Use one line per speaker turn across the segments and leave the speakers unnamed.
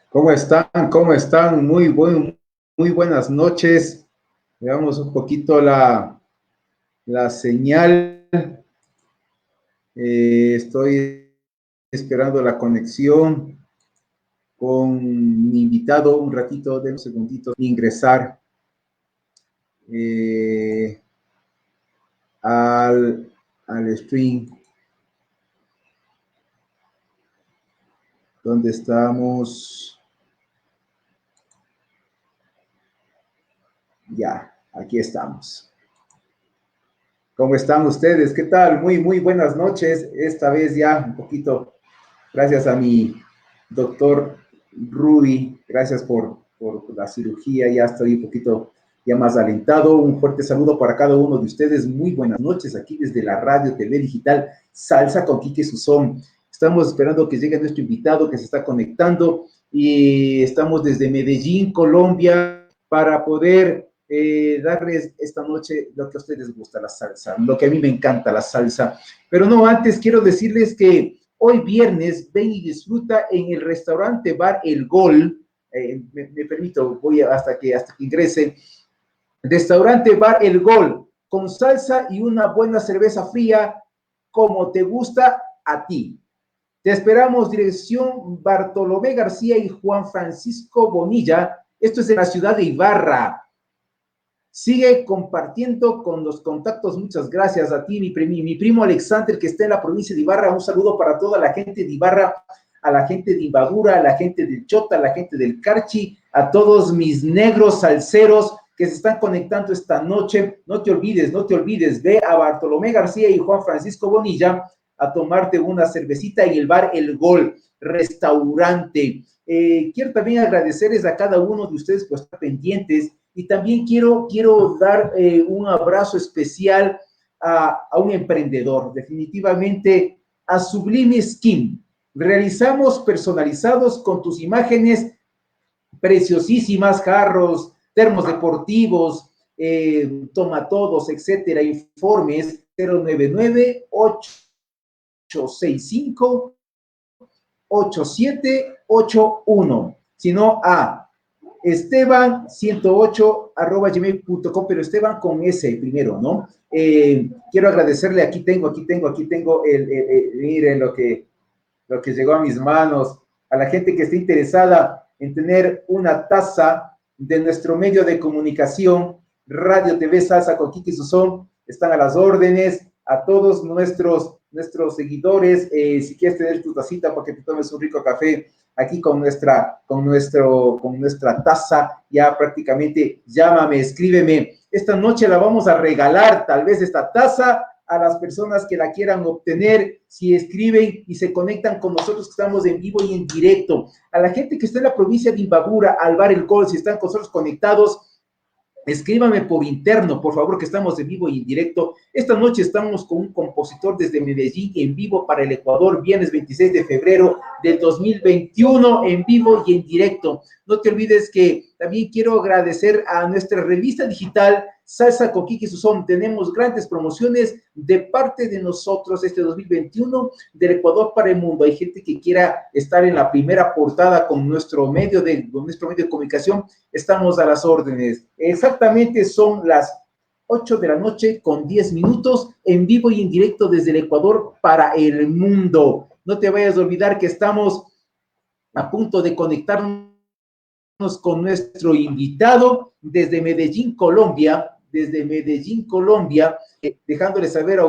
¿Cómo están? ¿Cómo están? Muy buenas noches. Veamos un poquito la señal. Estoy esperando la conexión con mi invitado. Un ratito, de un segundito, ingresar al stream. ¿Dónde estamos? Ya, aquí estamos. ¿Cómo están ustedes? ¿Qué tal? Muy buenas noches. Esta vez ya un poquito, gracias a mi doctor Rudy, gracias por la cirugía, ya estoy un poquito ya más alentado. Un fuerte saludo para cada uno de ustedes. Muy buenas noches aquí desde la radio TV digital Salsa con Quique Susón. Estamos esperando que llegue nuestro invitado que se está conectando y estamos desde Medellín, Colombia, para poder darles esta noche lo que a ustedes gusta, la salsa, lo que a mí me encanta, la salsa. Pero no, antes quiero decirles que hoy viernes ven y disfruta en el restaurante bar El Gol. Me permito, voy hasta que ingrese. Restaurante bar El Gol, con salsa y una buena cerveza fría, como te gusta a ti. Te esperamos, dirección Bartolomé García y Juan Francisco Bonilla. Esto es en la ciudad de Ibarra. Sigue compartiendo con los contactos. Muchas gracias a ti, mi primo Alexander, que está en la provincia de Ibarra. Un saludo para toda la gente de Ibarra, a la gente de Imbabura, a la gente del Chota, a la gente del Carchi, a todos mis negros salseros que se están conectando esta noche. No te olvides, ve a Bartolomé García y Juan Francisco Bonilla a tomarte una cervecita en el bar El Gol, restaurante. Quiero también agradecerles a cada uno de ustedes por estar pendientes. Y también quiero dar un abrazo especial a un emprendedor, definitivamente a Sublime Skin. Realizamos personalizados con tus imágenes preciosísimas, jarros, termos deportivos, tomatodos, etcétera. Informes 099-865-8781. Sino a Esteban108@gmail.com, pero Esteban con S primero, ¿no? Quiero agradecerle, aquí tengo miren lo que llegó a mis manos, a la gente que esté interesada en tener una taza de nuestro medio de comunicación, Radio TV Salsa con Quique Susón, están a las órdenes. A todos nuestros seguidores, si quieres tener tu tacita para que te tomes un rico café, aquí con nuestra taza, ya prácticamente llámame, escríbeme. Esta noche la vamos a regalar, tal vez esta taza, a las personas que la quieran obtener, si escriben y se conectan con nosotros, que estamos en vivo y en directo. A la gente que está en la provincia de Imbabura, al bar El Gol, si están con nosotros conectados, escríbame por interno, por favor, que estamos en vivo y en directo. Esta noche estamos con un compositor desde Medellín, en vivo para el Ecuador, viernes 26 de febrero del 2021, en vivo y en directo. No te olvides que también quiero agradecer a nuestra revista digital Salsa con Quique Susón. Tenemos grandes promociones de parte de nosotros este 2021 del Ecuador para el mundo. Hay gente que quiera estar en la primera portada con nuestro medio de comunicación. Estamos a las órdenes. Exactamente son las 8 de la noche con 10 minutos en vivo y en directo desde el Ecuador para el mundo. No te vayas a olvidar que estamos a punto de conectarnos con nuestro invitado desde Medellín, Colombia, dejándoles saber a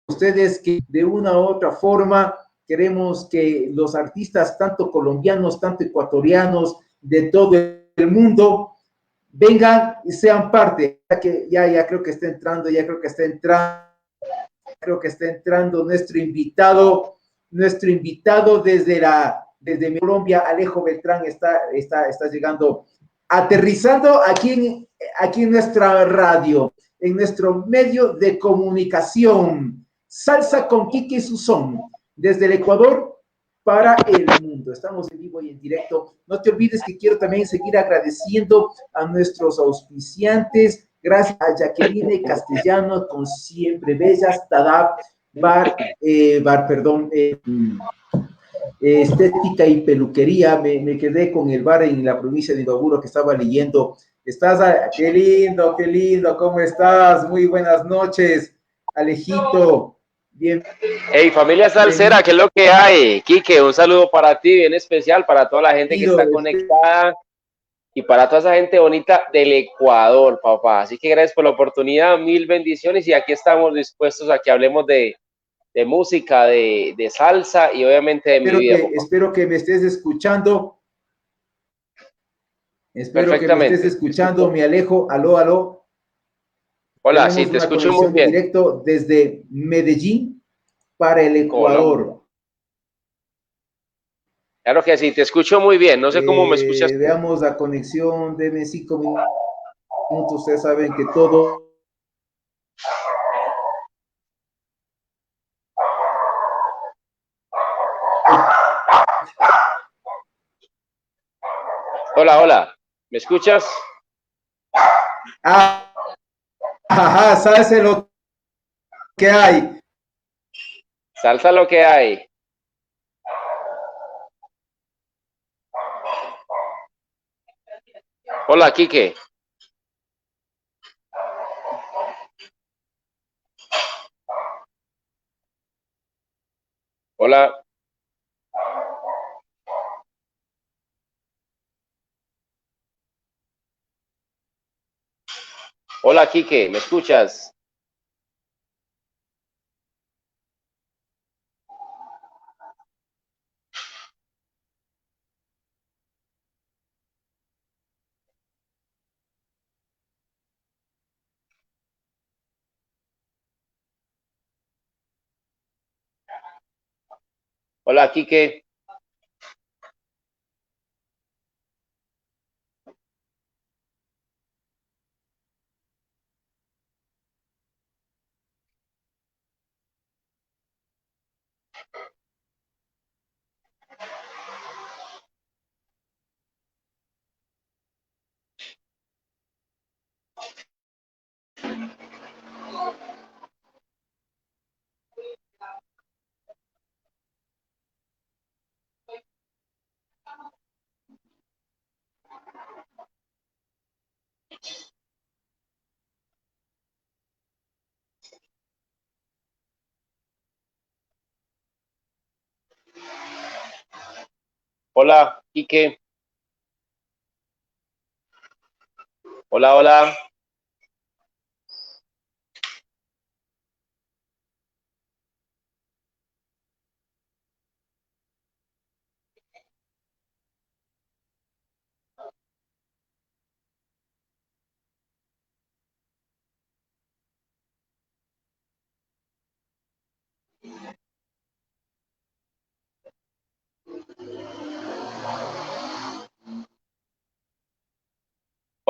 ustedes que de una u otra forma queremos que los artistas, tanto colombianos, tanto ecuatorianos, de todo el mundo, vengan y sean parte. Ya creo que está entrando nuestro invitado desde Colombia. Alejo Beltrán está llegando, aterrizando aquí en nuestra radio, en nuestro medio de comunicación, Salsa con Quique Susón, desde el Ecuador para el mundo. Estamos en vivo y en directo. No te olvides que quiero también seguir agradeciendo a nuestros auspiciantes, Gracias a Jacqueline Castellanos con Siempre Bellas, Tadab, Estética y Peluquería. Me quedé con el bar en la provincia de Imbaburo que estaba leyendo. Qué lindo, ¿cómo estás? Muy buenas noches, Alejito. Bien.
Hey, familia salsera, ¿qué es lo que hay? Quique, un saludo para ti, bien especial, para toda la gente que está conectada y para toda esa gente bonita del Ecuador, papá. Así que gracias por la oportunidad, mil bendiciones y aquí estamos dispuestos a que hablemos de música, de salsa y obviamente de mi vida, papá.
Espero que me estés escuchando. Espero que me estés
Perfectamente.
escuchando, me Alejo. Aló, aló.
Hola, sí,
Tenemos
te
una
escucho muy
conexión en
bien.
directo desde Medellín para el Ecuador.
Colombia. Claro que sí, te escucho muy bien. No sé cómo me escuchas tú.
Veamos la conexión, denme 5 minutos. Ustedes saben que todo.
Hola, hola. ¿Me escuchas?
Ajá, ¿sabes lo que hay?
Salsa lo que hay. Hola, Quique. Hola. Hola, Quique, ¿me escuchas? Hola, Quique. Hola, Quique. Hola, hola.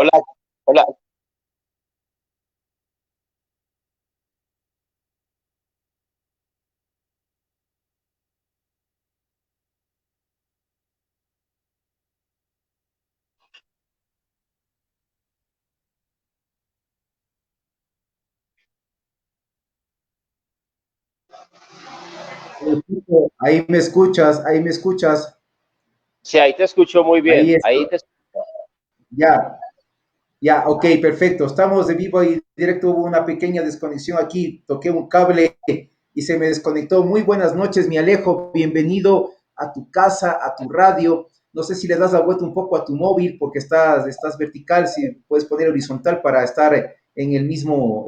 Hola, hola.
Ahí me escuchas, ahí me escuchas.
Sí, ahí te escucho muy
Ahí
bien. Ahí
estoy.
te...
Ya, ya, ok, perfecto. Estamos de vivo y directo. Hubo una pequeña desconexión aquí. Toqué un cable y se me desconectó. Muy buenas noches, mi Alejo. Bienvenido a tu casa, a tu radio. No sé si le das la vuelta un poco a tu móvil porque estás vertical. Si puedes poner horizontal para estar en el mismo.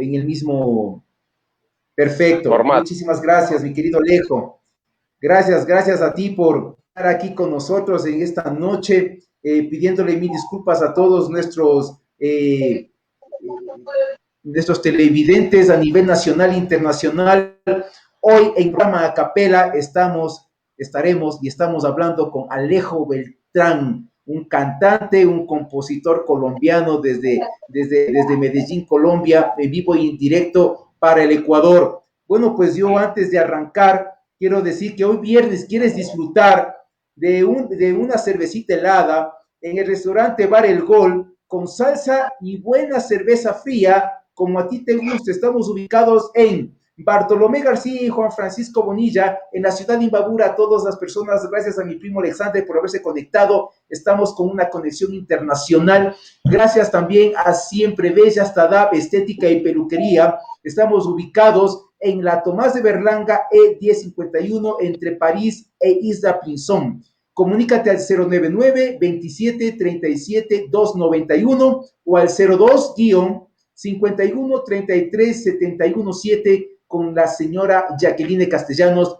Perfecto.
Formato.
Muchísimas gracias, mi querido Alejo. Gracias a ti por estar aquí con nosotros en esta noche, pidiéndole mil disculpas a todos nuestros televidentes a nivel nacional e internacional. Hoy en Rama a Capela estaremos y estamos hablando con Alejo Beltrán, un cantante, un compositor colombiano desde Medellín, Colombia, en vivo y en directo para el Ecuador. Bueno, pues yo antes de arrancar, quiero decir que hoy viernes quieres disfrutar de una cervecita helada en el restaurante Bar El Gol. con salsa y buena cerveza fría, como a ti te gusta. Estamos ubicados en Bartolomé García y Juan Francisco Bonilla, en la ciudad de Imbabura. A todas las personas, gracias a mi primo Alexander por haberse conectado. Estamos con una conexión internacional. Gracias también a Siempre Bellas, Tadab, Estética y Peluquería. Estamos ubicados en la Tomás de Berlanga E1051 entre París e Isla Pinzón. Comunícate al 099-27-37-291 o al 02-51-33-717 con la señora Jacqueline Castellanos.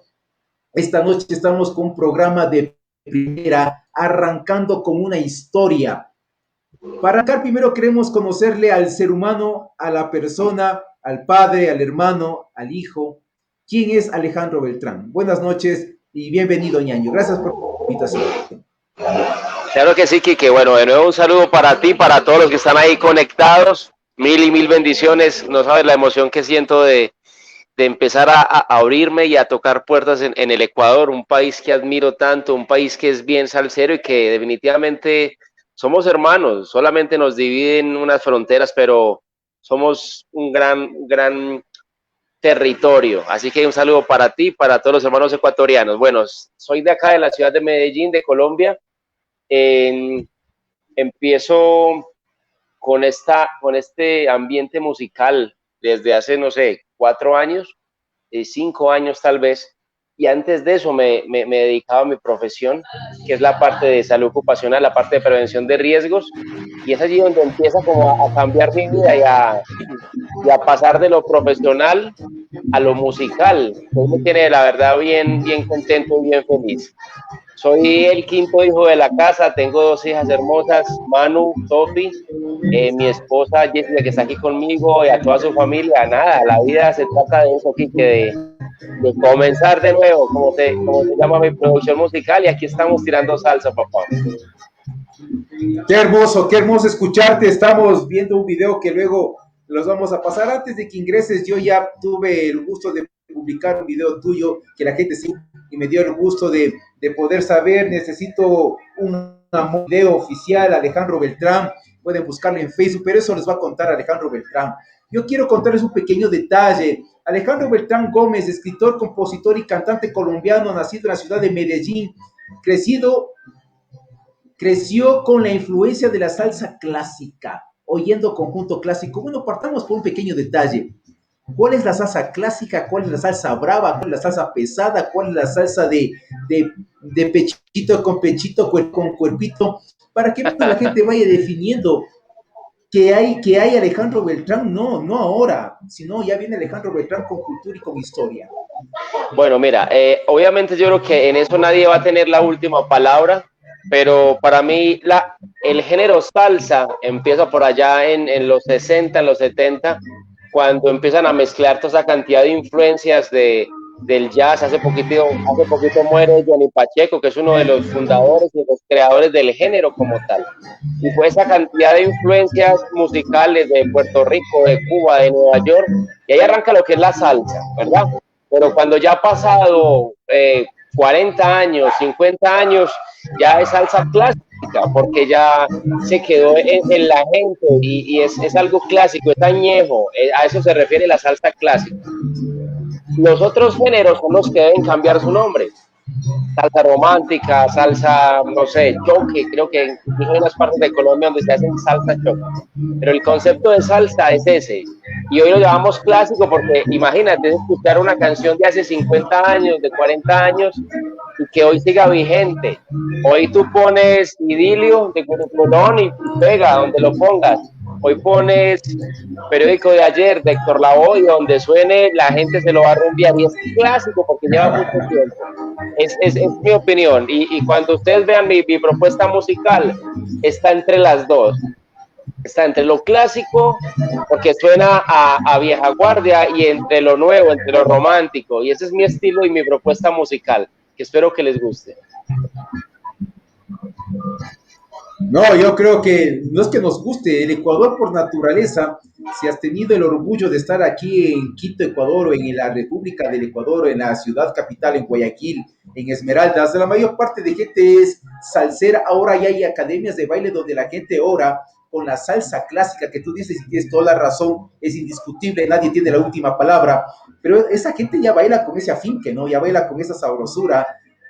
Esta noche estamos con un programa de primera, arrancando con una historia. Para arrancar, primero queremos conocerle al ser humano, a la persona, al padre, al hermano, al hijo. ¿Quién es Alejandro Beltrán? Buenas noches y bienvenido, ñaño. Gracias por la invitación.
Claro que sí, Quique. Bueno, de nuevo un saludo para ti, para todos los que están ahí conectados. Mil y mil bendiciones. No sabes la emoción que siento de empezar a abrirme y a tocar puertas en el Ecuador, un país que admiro tanto, un país que es bien salsero y que definitivamente somos hermanos. Solamente nos dividen unas fronteras, pero somos un gran territorio. Así que un saludo para ti, para todos los hermanos ecuatorianos. Bueno, soy de acá, de la ciudad de Medellín, de Colombia. Empiezo con este ambiente musical desde hace, no sé, 4 años, 5 años tal vez, y antes de eso me dedicaba a mi profesión, que es la parte de salud ocupacional, la parte de prevención de riesgos, y es allí donde empieza como a cambiar mi vida y a pasar de lo profesional a lo musical. Eso me tiene, la verdad, bien contento y bien feliz. Soy el quinto hijo de la casa, tengo 2 hijas hermosas, Manu, Sofi, mi esposa Jessica, que está aquí conmigo, y a toda su familia. Nada, la vida se trata de eso, Kike, de comenzar de nuevo, como se llama mi producción musical, y aquí estamos tirando salsa, papá.
Qué hermoso escucharte. Estamos viendo un video que luego los vamos a pasar. Antes de que ingreses, yo ya tuve el gusto de publicar un video tuyo que la gente sí, y me dio el gusto de poder saber. Necesito un video oficial, Alejandro Beltrán. Pueden buscarlo en Facebook, pero eso les va a contar Alejandro Beltrán. Yo quiero contarles un pequeño detalle. Alejandro Beltrán Gómez, escritor, compositor y cantante colombiano, nacido en la ciudad de Medellín, creció con la influencia de la salsa clásica, oyendo conjunto clásico. Bueno, partamos por un pequeño detalle. ¿Cuál es la salsa clásica? ¿Cuál es la salsa brava? ¿Cuál es la salsa pesada? ¿Cuál es la salsa de pechito con pechito, con cuerpito? Para que la gente vaya definiendo que hay Alejandro Beltrán, no ahora, sino ya viene Alejandro Beltrán con cultura y con historia.
Bueno, mira, obviamente yo creo que en eso nadie va a tener la última palabra, pero para mí el género salsa empieza por allá en los 60, en los 70, cuando empiezan a mezclar toda esa cantidad de influencias del jazz. Hace poquito muere Johnny Pacheco, que es uno de los fundadores y los creadores del género como tal. Y fue esa cantidad de influencias musicales de Puerto Rico, de Cuba, de Nueva York, y ahí arranca lo que es la salsa, ¿verdad? Pero cuando ya ha pasado 40 años, 50 años, ya es salsa clásica, porque ya se quedó en la gente y es algo clásico, es añejo. A eso se refiere la salsa clásica. Los otros géneros son los que deben cambiar su nombre. Salsa romántica, salsa, no sé, choque, creo que incluso hay unas partes de Colombia donde se hacen salsa choque. Pero el concepto de salsa es ese. Y hoy lo llamamos clásico porque imagínate escuchar una canción de hace 50 años, de 40 años, y que hoy siga vigente. Hoy tú pones Idilio de Grupo Colón y pega donde lo pongas. Hoy pones Periódico de Ayer de Héctor Lavoe, donde suene, la gente se lo va a rumbear, y es clásico porque lleva mucho tiempo. Es mi opinión, y cuando ustedes vean mi propuesta musical, está entre las dos. Está entre lo clásico, porque suena a vieja guardia, y entre lo nuevo, entre lo romántico. Y ese es mi estilo y mi propuesta musical, que espero que les guste.
No, yo creo que no es que nos guste. El Ecuador, por naturaleza, si has tenido el orgullo de estar aquí en Quito, Ecuador, o en la República del Ecuador, en la ciudad capital, en Guayaquil, en Esmeraldas, la mayor parte de gente es salsera. Ahora ya hay academias de baile donde la gente ora con la salsa clásica que tú dices y tienes toda la razón, es indiscutible, nadie tiene la última palabra, pero esa gente ya baila con ese afinque, ¿no? Ya baila con esa sabrosura,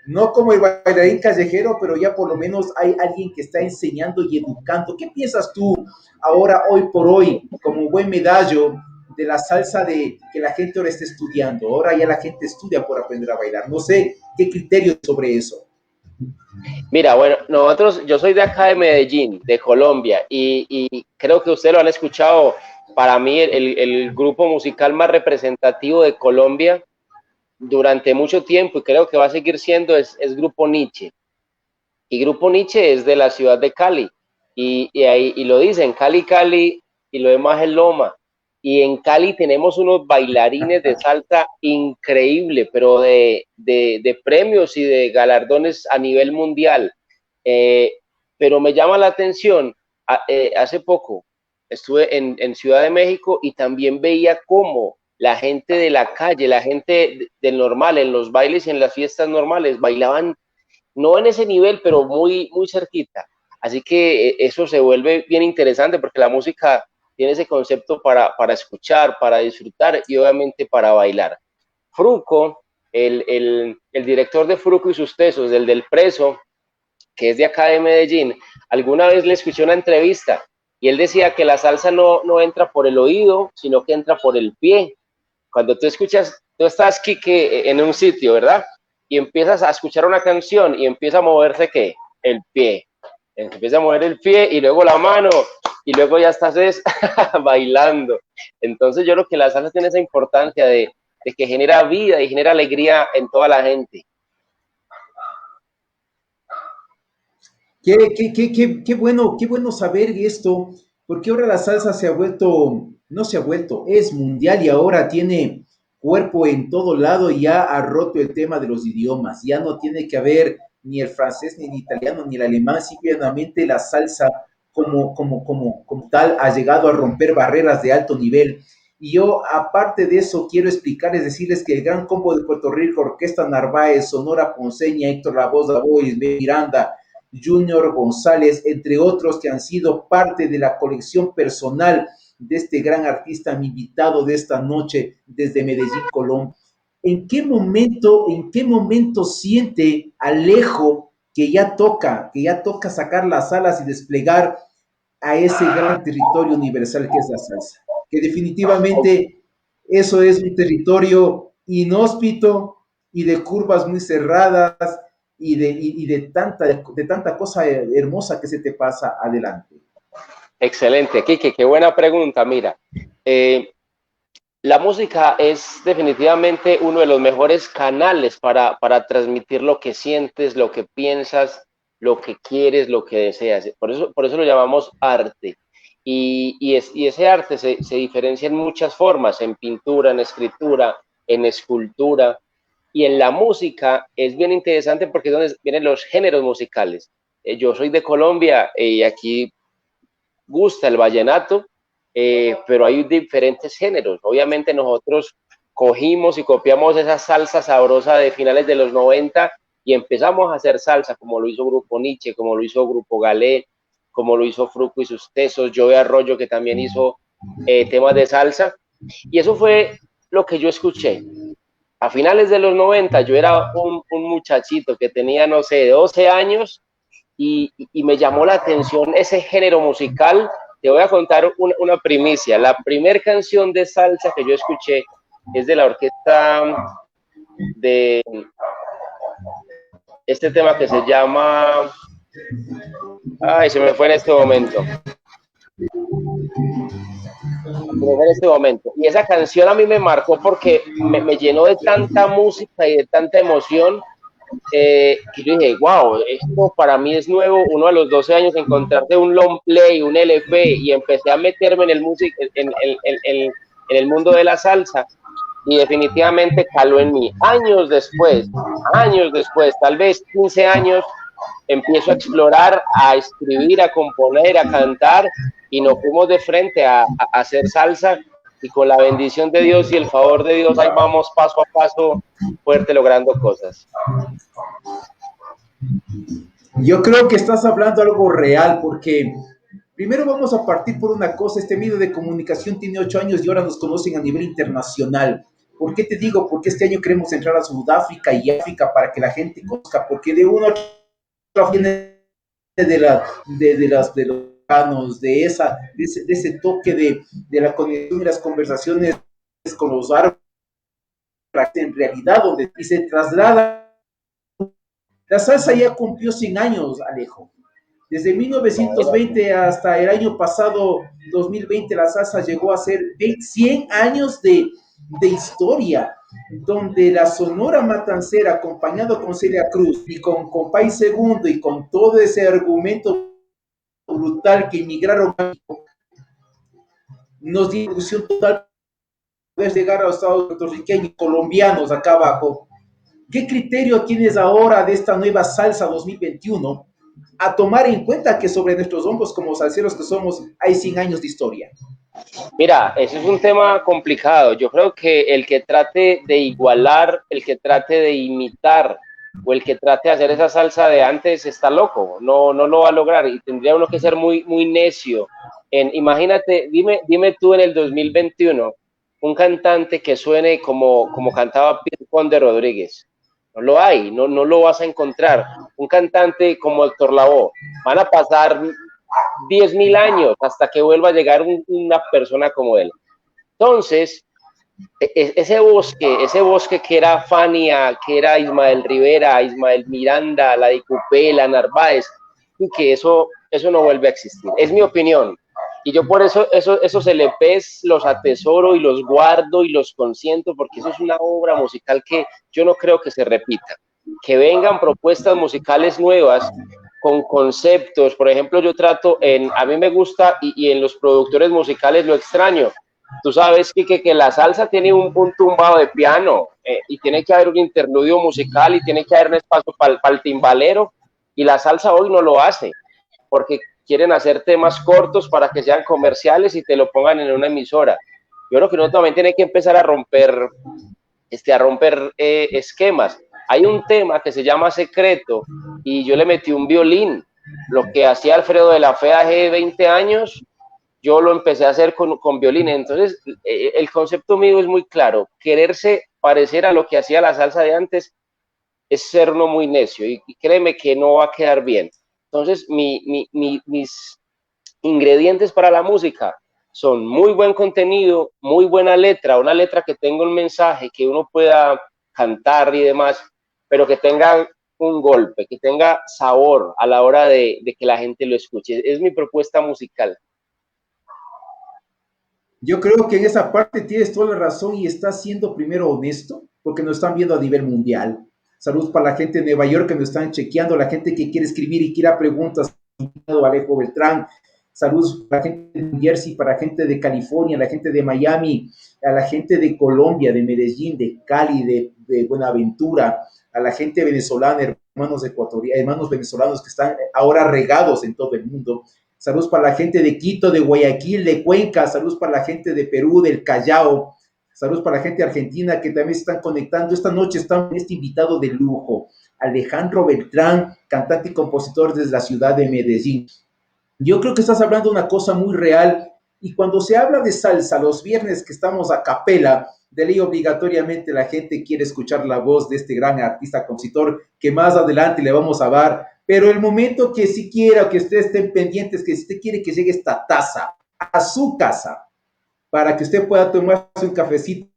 no como el bailarín callejero, pero ya por lo menos hay alguien que está enseñando y educando. ¿Qué piensas tú ahora, hoy por hoy, como buen medallo de la salsa de que la gente ahora está estudiando? Ahora ya la gente estudia por aprender a bailar. No sé qué criterio sobre eso.
Mira, bueno, yo soy de acá de Medellín, de Colombia, y creo que ustedes lo han escuchado. Para mí, el grupo musical más representativo de Colombia durante mucho tiempo, y creo que va a seguir siendo, es Grupo Niche. Y Grupo Niche es de la ciudad de Cali, y lo dicen, Cali, Cali, y lo demás es Loma. Y en Cali tenemos unos bailarines de salsa increíble, pero de premios y de galardones a nivel mundial. Eh, pero me llama la atención, hace poco estuve en Ciudad de México y también veía cómo la gente de la calle, la gente del normal, en los bailes y en las fiestas normales, bailaban no en ese nivel, pero muy, muy cerquita. Así que eso se vuelve bien interesante porque la música tiene ese concepto para escuchar, para disfrutar y obviamente para bailar. Fruco, el director de Fruco y sus tesos, del Preso, que es de acá de Medellín, alguna vez le escuché una entrevista y él decía que la salsa no entra por el oído, sino que entra por el pie. Cuando tú escuchas, tú estás, Quique, en un sitio, ¿verdad? Y empiezas a escuchar una canción y empieza a moverse, ¿qué? El pie. Empieza a mover el pie y luego la mano y luego ya estás bailando. Entonces yo creo que la salsa tiene esa importancia de que genera vida y genera alegría en toda la gente.
Qué bueno saber esto, porque ahora la salsa se ha vuelto, no se ha vuelto, es mundial y ahora tiene cuerpo en todo lado y ya ha roto el tema de los idiomas. Ya no tiene que haber ni el francés, ni el italiano, ni el alemán, simplemente la salsa como tal ha llegado a romper barreras de alto nivel. Y yo, aparte de eso, quiero explicarles, decirles que el Gran Combo de Puerto Rico, Orquesta Narváez, Sonora Ponceña, Héctor La Voz, Miranda, Junior González, entre otros que han sido parte de la colección personal de este gran artista, mi invitado de esta noche desde Medellín, Colombia. ¿En qué momento siente Alejo que ya toca sacar las alas y desplegar a ese gran territorio universal que es la salsa? Que definitivamente eso es un territorio inhóspito y de curvas muy cerradas y de tanta cosa hermosa que se te pasa adelante.
Excelente, Kike, qué buena pregunta. Mira, la música es definitivamente uno de los mejores canales para transmitir lo que sientes, lo que piensas, lo que quieres, lo que deseas. Por eso lo llamamos arte. Y ese arte se diferencia en muchas formas, en pintura, en escritura, en escultura. Y en la música es bien interesante porque es donde vienen los géneros musicales. Yo soy de Colombia y aquí gusta el vallenato, pero hay diferentes géneros. Obviamente nosotros cogimos y copiamos esa salsa sabrosa de finales de los 90 y empezamos a hacer salsa, como lo hizo Grupo Niche, como lo hizo Grupo Galé, como lo hizo Fruco y sus tesos, Joe Arroyo, que también hizo temas de salsa. Y eso fue lo que yo escuché. A finales de los 90 yo era un muchachito que tenía, no sé, 12 años y me llamó la atención ese género musical. Te voy a contar una primicia. La primera canción de salsa que yo escuché es de la orquesta de este tema que se llama... Ay, se me fue en este momento. Y esa canción a mí me marcó porque me llenó de tanta música y de tanta emoción que yo dije, wow, esto para mí es nuevo. Uno a los 12 años encontrarte un long play, un LP, y empecé a meterme en en el mundo de la salsa y definitivamente caló en mí. Años después, tal vez 15 años, empiezo a explorar, a escribir, a componer, a cantar y nos fuimos de frente a hacer salsa y con la bendición de Dios y el favor de Dios ahí vamos paso a paso fuerte logrando cosas.
Yo creo que estás hablando algo real porque Primero vamos a partir por una cosa, este medio de comunicación tiene 8 años y ahora nos conocen a nivel internacional. ¿Por qué te digo? Porque este año queremos entrar a Sudáfrica y África para que la gente conozca, porque de uno a otro viene de los planos, de ese toque de la conexión y las conversaciones con los árabes, en realidad, donde y se traslada. La salsa ya cumplió 100 años, Alejo. Desde 1920 hasta el año pasado, 2020, la salsa llegó a ser 100 años de historia, donde la Sonora Matancera, acompañado con Celia Cruz y con Compay Segundo y con todo ese argumento brutal que emigraron, nos dio ilusión total poder llegar a los estados puertorriqueños, colombianos acá abajo. ¿Qué criterio tienes ahora de esta nueva salsa 2021 a tomar en cuenta que sobre nuestros hombros como salseros que somos hay 100 años de historia?
Mira, ese es un tema complicado. Yo creo que el que trate de igualar, el que trate de imitar o el que trate de hacer esa salsa de antes está loco, no lo va a lograr y tendría uno que ser muy necio. Imagínate, dime tú en el 2021 un cantante que suene como cantaba Pierre Conde Rodríguez. No lo hay, no lo vas a encontrar. Un cantante como Héctor Lavoe. Van a pasar 10.000 años hasta que vuelva a llegar una persona como él. Entonces, ese bosque que era Fania, que era Ismael Rivera, Ismael Miranda, la de Cupé, la Narváez, y que eso no vuelve a existir. Es mi opinión. Y yo por eso esos LPs los atesoro y los guardo y los consiento, porque eso es una obra musical que yo no creo que se repita. Que vengan propuestas musicales nuevas con conceptos. Por ejemplo, yo trato a mí me gusta y en los productores musicales lo extraño. Tú sabes, Kike, que la salsa tiene un tumbado de piano y tiene que haber un interludio musical y tiene que haber un espacio para el timbalero, y la salsa hoy no lo hace porque quieren hacer temas cortos para que sean comerciales y te lo pongan en una emisora. Yo creo que uno también tiene que empezar a romper esquemas. Hay un tema que se llama Secreto y yo le metí un violín. Lo que hacía Alfredo de la Fe hace 20 años, yo lo empecé a hacer con violín. Entonces, el concepto mío es muy claro. Quererse parecer a lo que hacía la salsa de antes es ser uno muy necio y créeme que no va a quedar bien. Entonces, mis ingredientes para la música son muy buen contenido, muy buena letra, una letra que tenga un mensaje, que uno pueda cantar y demás, pero que tenga un golpe, que tenga sabor a la hora de que la gente lo escuche. Es mi propuesta musical.
Yo creo que en esa parte tienes toda la razón y estás siendo primero honesto, porque nos están viendo a nivel mundial. Saludos para la gente de Nueva York que nos están chequeando, la gente que quiere escribir y quiera preguntas, Alejo Beltrán. Saludos para la gente de New Jersey, para la gente de California, la gente de Miami, a la gente de Colombia, de Medellín, de Cali, de Buenaventura, a la gente venezolana, hermanos venezolanos que están ahora regados en todo el mundo. Saludos para la gente de Quito, de Guayaquil, de Cuenca. Saludos para la gente de Perú, del Callao. Saludos para la gente de Argentina que también se están conectando. Esta noche está este invitado de lujo, Alejandro Beltrán, cantante y compositor desde la ciudad de Medellín. Yo creo que estás hablando de una cosa muy real y cuando se habla de salsa, los viernes que estamos a capela, de ley obligatoriamente la gente quiere escuchar la voz de este gran artista compositor que más adelante le vamos a dar. Pero el momento que si quiera que ustedes estén pendientes, que si usted quiere que llegue esta taza a su casa, para que usted pueda tomarse un cafecito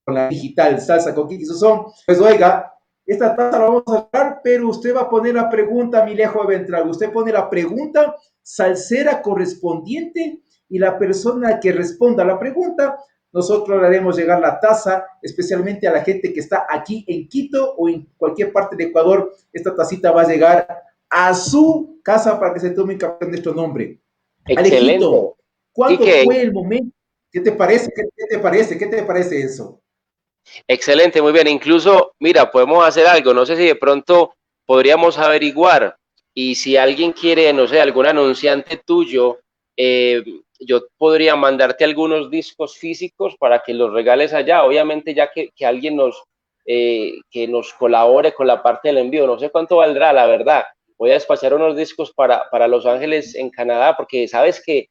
con la digital Salsa con Kiki Suzón, pues oiga, esta taza la vamos a dar, pero usted va a poner la pregunta, mi Alejo Beltrán, usted pone la pregunta salsera correspondiente y la persona que responda a la pregunta, nosotros le haremos llegar la taza, especialmente a la gente que está aquí en Quito o en cualquier parte de Ecuador. Esta tacita va a llegar a su casa para que se tome un café en nuestro nombre.
Excelente.
Alejito, ¿cuándo fue el momento? ¿Qué te parece? ¿Qué te parece? ¿Qué te parece eso?
Excelente, muy bien. Incluso, mira, podemos hacer algo. No sé si de pronto podríamos averiguar y si alguien quiere, no sé, algún anunciante tuyo, yo podría mandarte algunos discos físicos para que los regales allá. Obviamente, ya que alguien que nos colabore con la parte del envío. No sé cuánto valdrá, la verdad. voy a despachar unos discos para Los Ángeles en Canadá, porque sabes que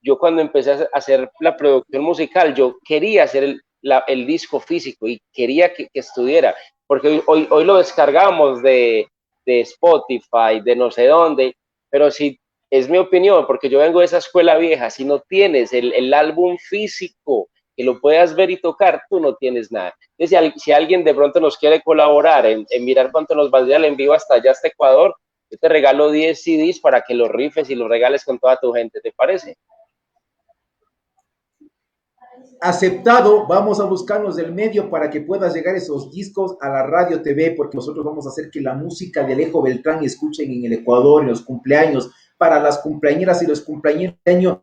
yo cuando empecé a hacer la producción musical, yo quería hacer el disco físico y quería que estuviera, porque hoy lo descargamos de Spotify, de no sé dónde, pero si es mi opinión, porque yo vengo de esa escuela vieja, si no tienes el álbum físico, que lo puedas ver y tocar, tú no tienes nada. Entonces, si alguien de pronto nos quiere colaborar en mirar cuánto nos valdría el envío hasta allá, hasta Ecuador, yo te regalo 10 CDs para que los rifes y los regales con toda tu gente, ¿te parece?
Aceptado, vamos a buscarnos del medio para que puedas llegar esos discos a la radio TV, porque nosotros vamos a hacer que la música de Alejo Beltrán escuchen en el Ecuador, en los cumpleaños, para las cumpleañeras y los cumpleaños de año,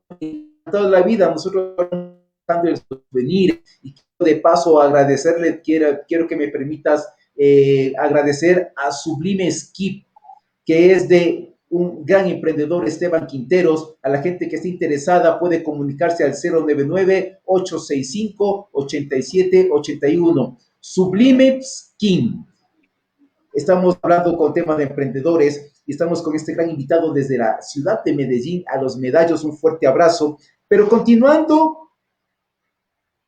toda la vida, nosotros dando el souvenir, y de paso agradecerle, quiero que me permitas agradecer a Sublime Skip, que es de un gran emprendedor, Esteban Quinteros. A la gente que esté interesada puede comunicarse al 099-865-8781. Sublime Skin. Estamos hablando con temas de emprendedores y estamos con este gran invitado desde la ciudad de Medellín, a los Medallos, un fuerte abrazo. Pero continuando,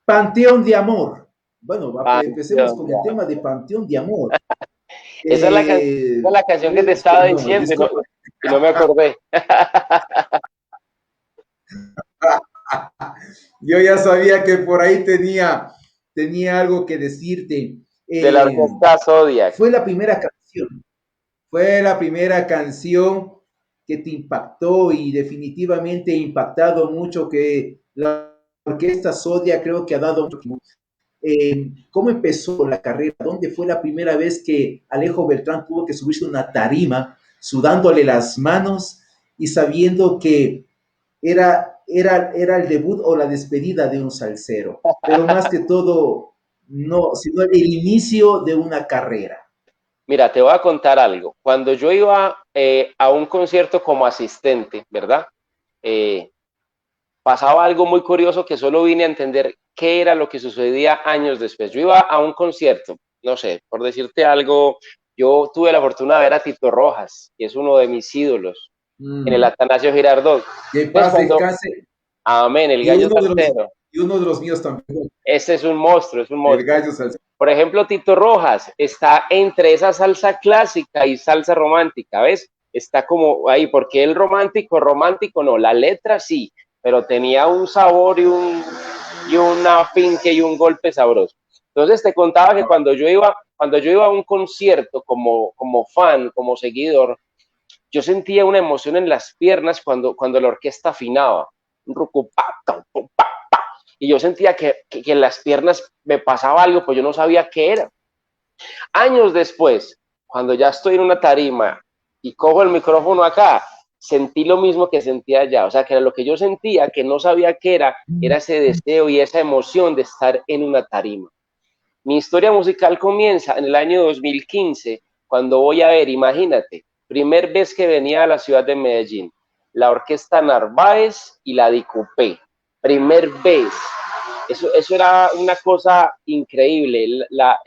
Panteón de Amor. Bueno, empecemos con el tema de Panteón de Amor.
Esa es la canción que te estaba diciendo y no me acordé.
Yo ya sabía que por ahí tenía algo que decirte.
De la orquesta Zodiac.
Fue la primera canción que te impactó y definitivamente ha impactado mucho, que la orquesta Zodiac creo que ha dado mucho. ¿Cómo empezó la carrera? ¿Dónde fue la primera vez que Alejo Beltrán tuvo que subirse a una tarima, sudándole las manos y sabiendo que era el debut o la despedida de un salsero? Pero más que todo, no, sino el inicio de una carrera.
Mira, te voy a contar algo. Cuando yo iba a un concierto como asistente, ¿verdad? Pasaba algo muy curioso que solo vine a entender qué era lo que sucedía años después. Yo iba a un concierto, no sé, por decirte algo, yo tuve la fortuna de ver a Tito Rojas, que es uno de mis ídolos, en el Atanasio Girardot.
Que paz descanse.
Amén, el gallo salsero.
Y uno de los míos también.
Ese es un monstruo, es un monstruo.
El gallo salsero.
Por ejemplo, Tito Rojas está entre esa salsa clásica y salsa romántica, ¿ves? Está como ahí, porque el romántico no, la letra sí, pero tenía un sabor y una finque y un golpe sabroso. Entonces te contaba que cuando yo iba a un concierto como fan, como seguidor, yo sentía una emoción en las piernas cuando la orquesta afinaba, un rucu, pa, pa, pa, pa, y yo sentía que en las piernas me pasaba algo, pues yo no sabía qué era. Años después, cuando ya estoy en una tarima y cojo el micrófono acá, sentí lo mismo que sentía allá, o sea, que era lo que yo sentía, que no sabía qué era ese deseo y esa emoción de estar en una tarima. Mi historia musical comienza en el año 2015, cuando voy a ver, imagínate, primer vez que venía a la ciudad de Medellín, la Orquesta Narváez y la Dicupé, primer vez. Eso era una cosa increíble. La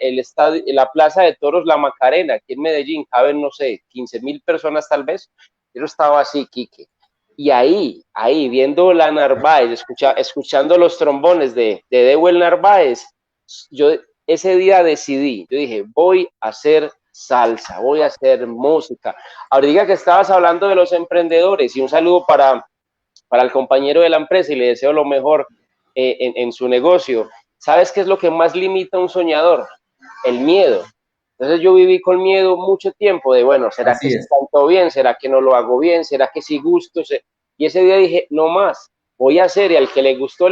Plaza de Toros La Macarena, aquí en Medellín, caben, no sé, 15,000 personas tal vez. Yo estaba así, Quique. Y ahí, viendo la Narváez, escuchando los trombones de Dewel Narváez, yo ese día decidí, yo dije, voy a hacer salsa, voy a hacer música. Ahorita que estabas hablando de los emprendedores, y un saludo para el compañero de la empresa y le deseo lo mejor en su negocio. ¿Sabes qué es lo que más limita a un soñador? El miedo. Entonces yo viví con miedo mucho tiempo de, bueno, ¿será que está todo bien? ¿Será que no lo hago bien? ¿Será que sí gusto? Y ese día dije, no más, voy a hacer, y al que le gustó,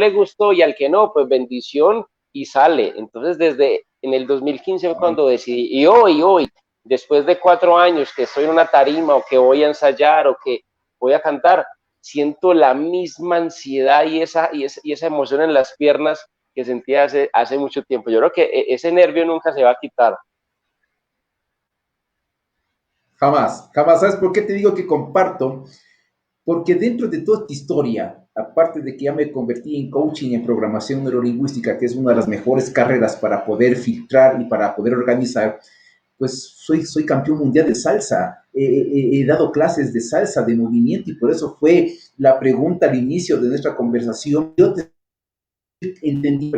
y al que no, pues bendición, y sale. Entonces desde en el 2015 fue cuando decidí, y hoy, después de 4 años que estoy en una tarima, o que voy a ensayar, o que voy a cantar, siento la misma ansiedad y esa emoción en las piernas que sentía hace mucho tiempo. Yo creo que ese nervio nunca se va a quitar.
Jamás. ¿Sabes por qué te digo que comparto? Porque dentro de toda esta historia, aparte de que ya me convertí en coaching en programación neurolingüística, que es una de las mejores carreras para poder filtrar y para poder organizar, pues soy campeón mundial de salsa. he dado clases de salsa, de movimiento, y por eso fue la pregunta al inicio de nuestra conversación. Yo te entendí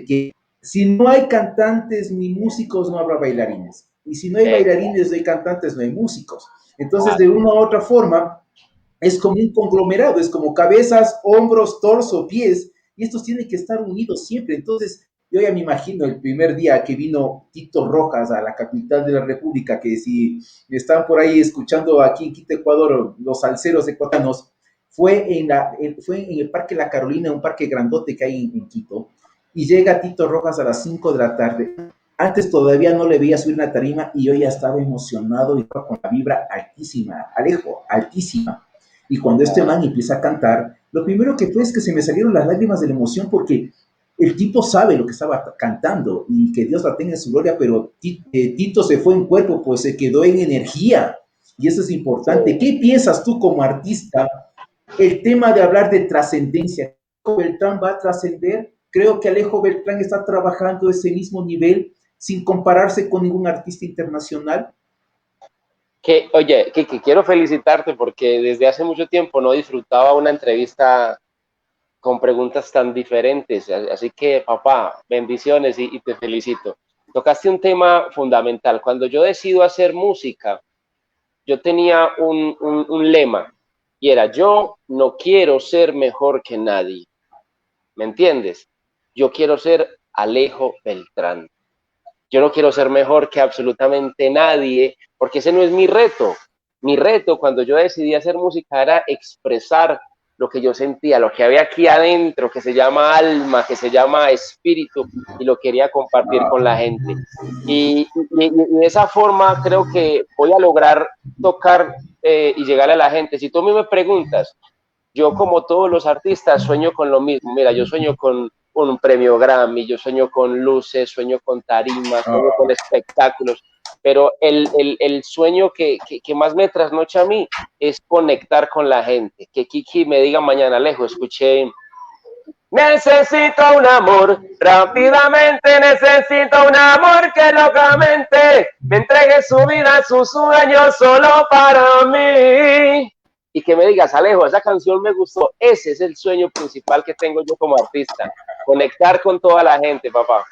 que si no hay cantantes ni músicos, no habrá bailarines. Y si no hay bailarines, no hay cantantes, no hay músicos. Entonces, de una u otra forma, es como un conglomerado, es como cabezas, hombros, torso, pies, y estos tienen que estar unidos siempre. Entonces, yo ya me imagino el primer día que vino Tito Rojas a la capital de la República, que si están por ahí escuchando aquí en Quito, Ecuador, los salseros ecuatorianos, fue en el Parque La Carolina, un parque grandote que hay en Quito, y llega Tito Rojas a las 5 de la tarde. Antes todavía no le veía subir una tarima y yo ya estaba emocionado y con la vibra altísima, Alejo, altísima. Y cuando este man empieza a cantar, lo primero que fue es que se me salieron las lágrimas de la emoción porque el tipo sabe lo que estaba cantando y que Dios la tenga en su gloria, pero Tito se fue en cuerpo, pues se quedó en energía. Y eso es importante. ¿Qué piensas tú como artista? El tema de hablar de trascendencia. Beltrán va a trascender. Creo que Alejo Beltrán está trabajando ese mismo nivel sin compararse con ningún artista internacional.
Oye, que quiero felicitarte porque desde hace mucho tiempo no disfrutaba una entrevista con preguntas tan diferentes. Así que, papá, bendiciones y te felicito. Tocaste un tema fundamental. Cuando yo decido hacer música, yo tenía un lema y era: yo no quiero ser mejor que nadie. ¿Me entiendes? Yo quiero ser Alejo Beltrán. Yo no quiero ser mejor que absolutamente nadie, porque ese no es mi reto. Mi reto cuando yo decidí hacer música era expresar lo que yo sentía, lo que había aquí adentro, que se llama alma, que se llama espíritu, y lo quería compartir con la gente. Y de esa forma creo que voy a lograr tocar y llegar a la gente. Si tú a mí me preguntas, yo como todos los artistas sueño con lo mismo. Mira, yo sueño con un premio Grammy, yo sueño con luces, sueño con tarimas, sueño con espectáculos, pero el sueño que más me trasnocha a mí es conectar con la gente, que Kiki me diga mañana: Alejo, escuché, necesito un amor, rápidamente necesito un amor que locamente me entregue su vida, sus sueños solo para mí. Y que me digas: Alejo, esa canción me gustó. Ese es el sueño principal que tengo yo como artista, conectar con toda la gente, papá.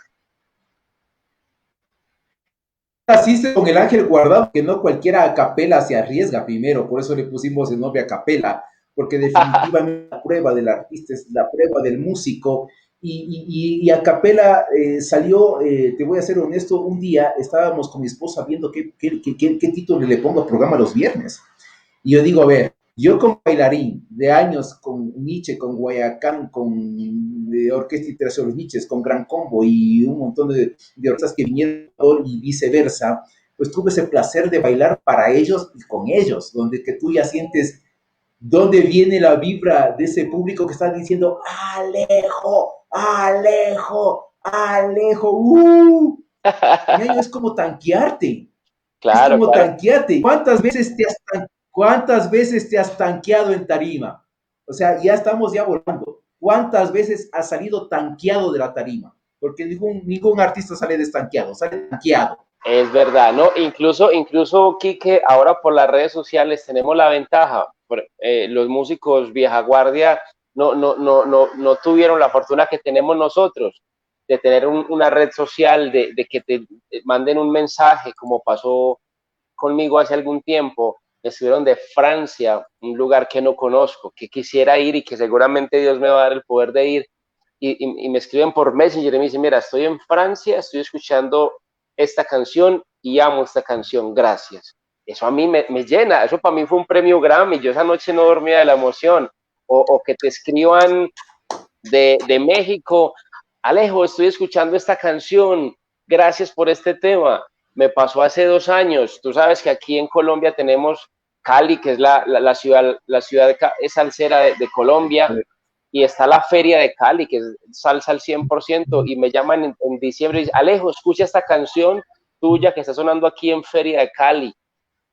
Así con el ángel guardado, que no cualquiera a capela se arriesga primero, por eso le pusimos el nombre a capela, porque definitivamente la prueba del artista es la prueba del músico, y a capela salió, te voy a ser honesto, un día estábamos con mi esposa viendo qué título le pongo al programa los viernes, y yo digo, a ver, yo como bailarín de años con Nietzsche, con Guayacán, con Orquesta Internacional Nietzsche, con Gran Combo y un montón de orquestas que vinieron y viceversa, pues tuve ese placer de bailar para ellos y con ellos, donde que tú ya sientes dónde viene la vibra de ese público que está diciendo Alejo, Alejo, Alejo, es como tanquearte.
Claro,
es como
claro.
tanquearte. ¿Cuántas veces te has tanqueado en tarima? O sea, ya estamos ya volando. ¿Cuántas veces has salido tanqueado de la tarima? Porque ningún artista sale destanqueado, sale tanqueado.
Es verdad, ¿no? Incluso, Quique, ahora por las redes sociales tenemos la ventaja. Los músicos vieja guardia no tuvieron la fortuna que tenemos nosotros de tener una red social, de que te manden un mensaje, como pasó conmigo hace algún tiempo. Me escribieron de Francia, un lugar que no conozco, que quisiera ir y que seguramente Dios me va a dar el poder de ir. Y me escriben por Messenger y me dicen: mira, estoy en Francia, estoy escuchando esta canción y amo esta canción, gracias. Eso a mí me llena, eso para mí fue un premio Grammy, yo esa noche no dormía de la emoción. O que te escriban de México: Alejo, estoy escuchando esta canción, gracias por este tema. Me pasó hace 2 años, tú sabes que aquí en Colombia tenemos Cali, que es la ciudad es salsera de Colombia, y está la feria de Cali, que es salsa al 100%, y me llaman en diciembre y dicen: Alejo, escucha esta canción tuya que está sonando aquí en feria de Cali.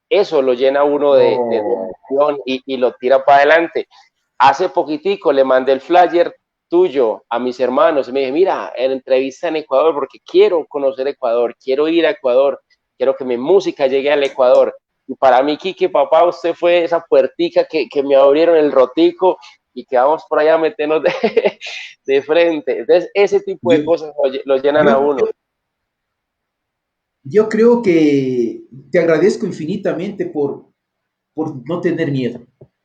Eso lo llena uno de emoción y lo tira para adelante. Hace poquitico le mandé el flyer tuyo a mis hermanos y me dije: mira, en entrevista en Ecuador, porque quiero conocer Ecuador, quiero ir a Ecuador, quiero que mi música llegue al Ecuador. para mí, Quique, papá, usted fue esa puertica que me abrieron el rotico y que vamos por allá a meternos de frente. Entonces, ese tipo de cosas lo llenan a uno.
Yo creo que te agradezco infinitamente por no tener miedo.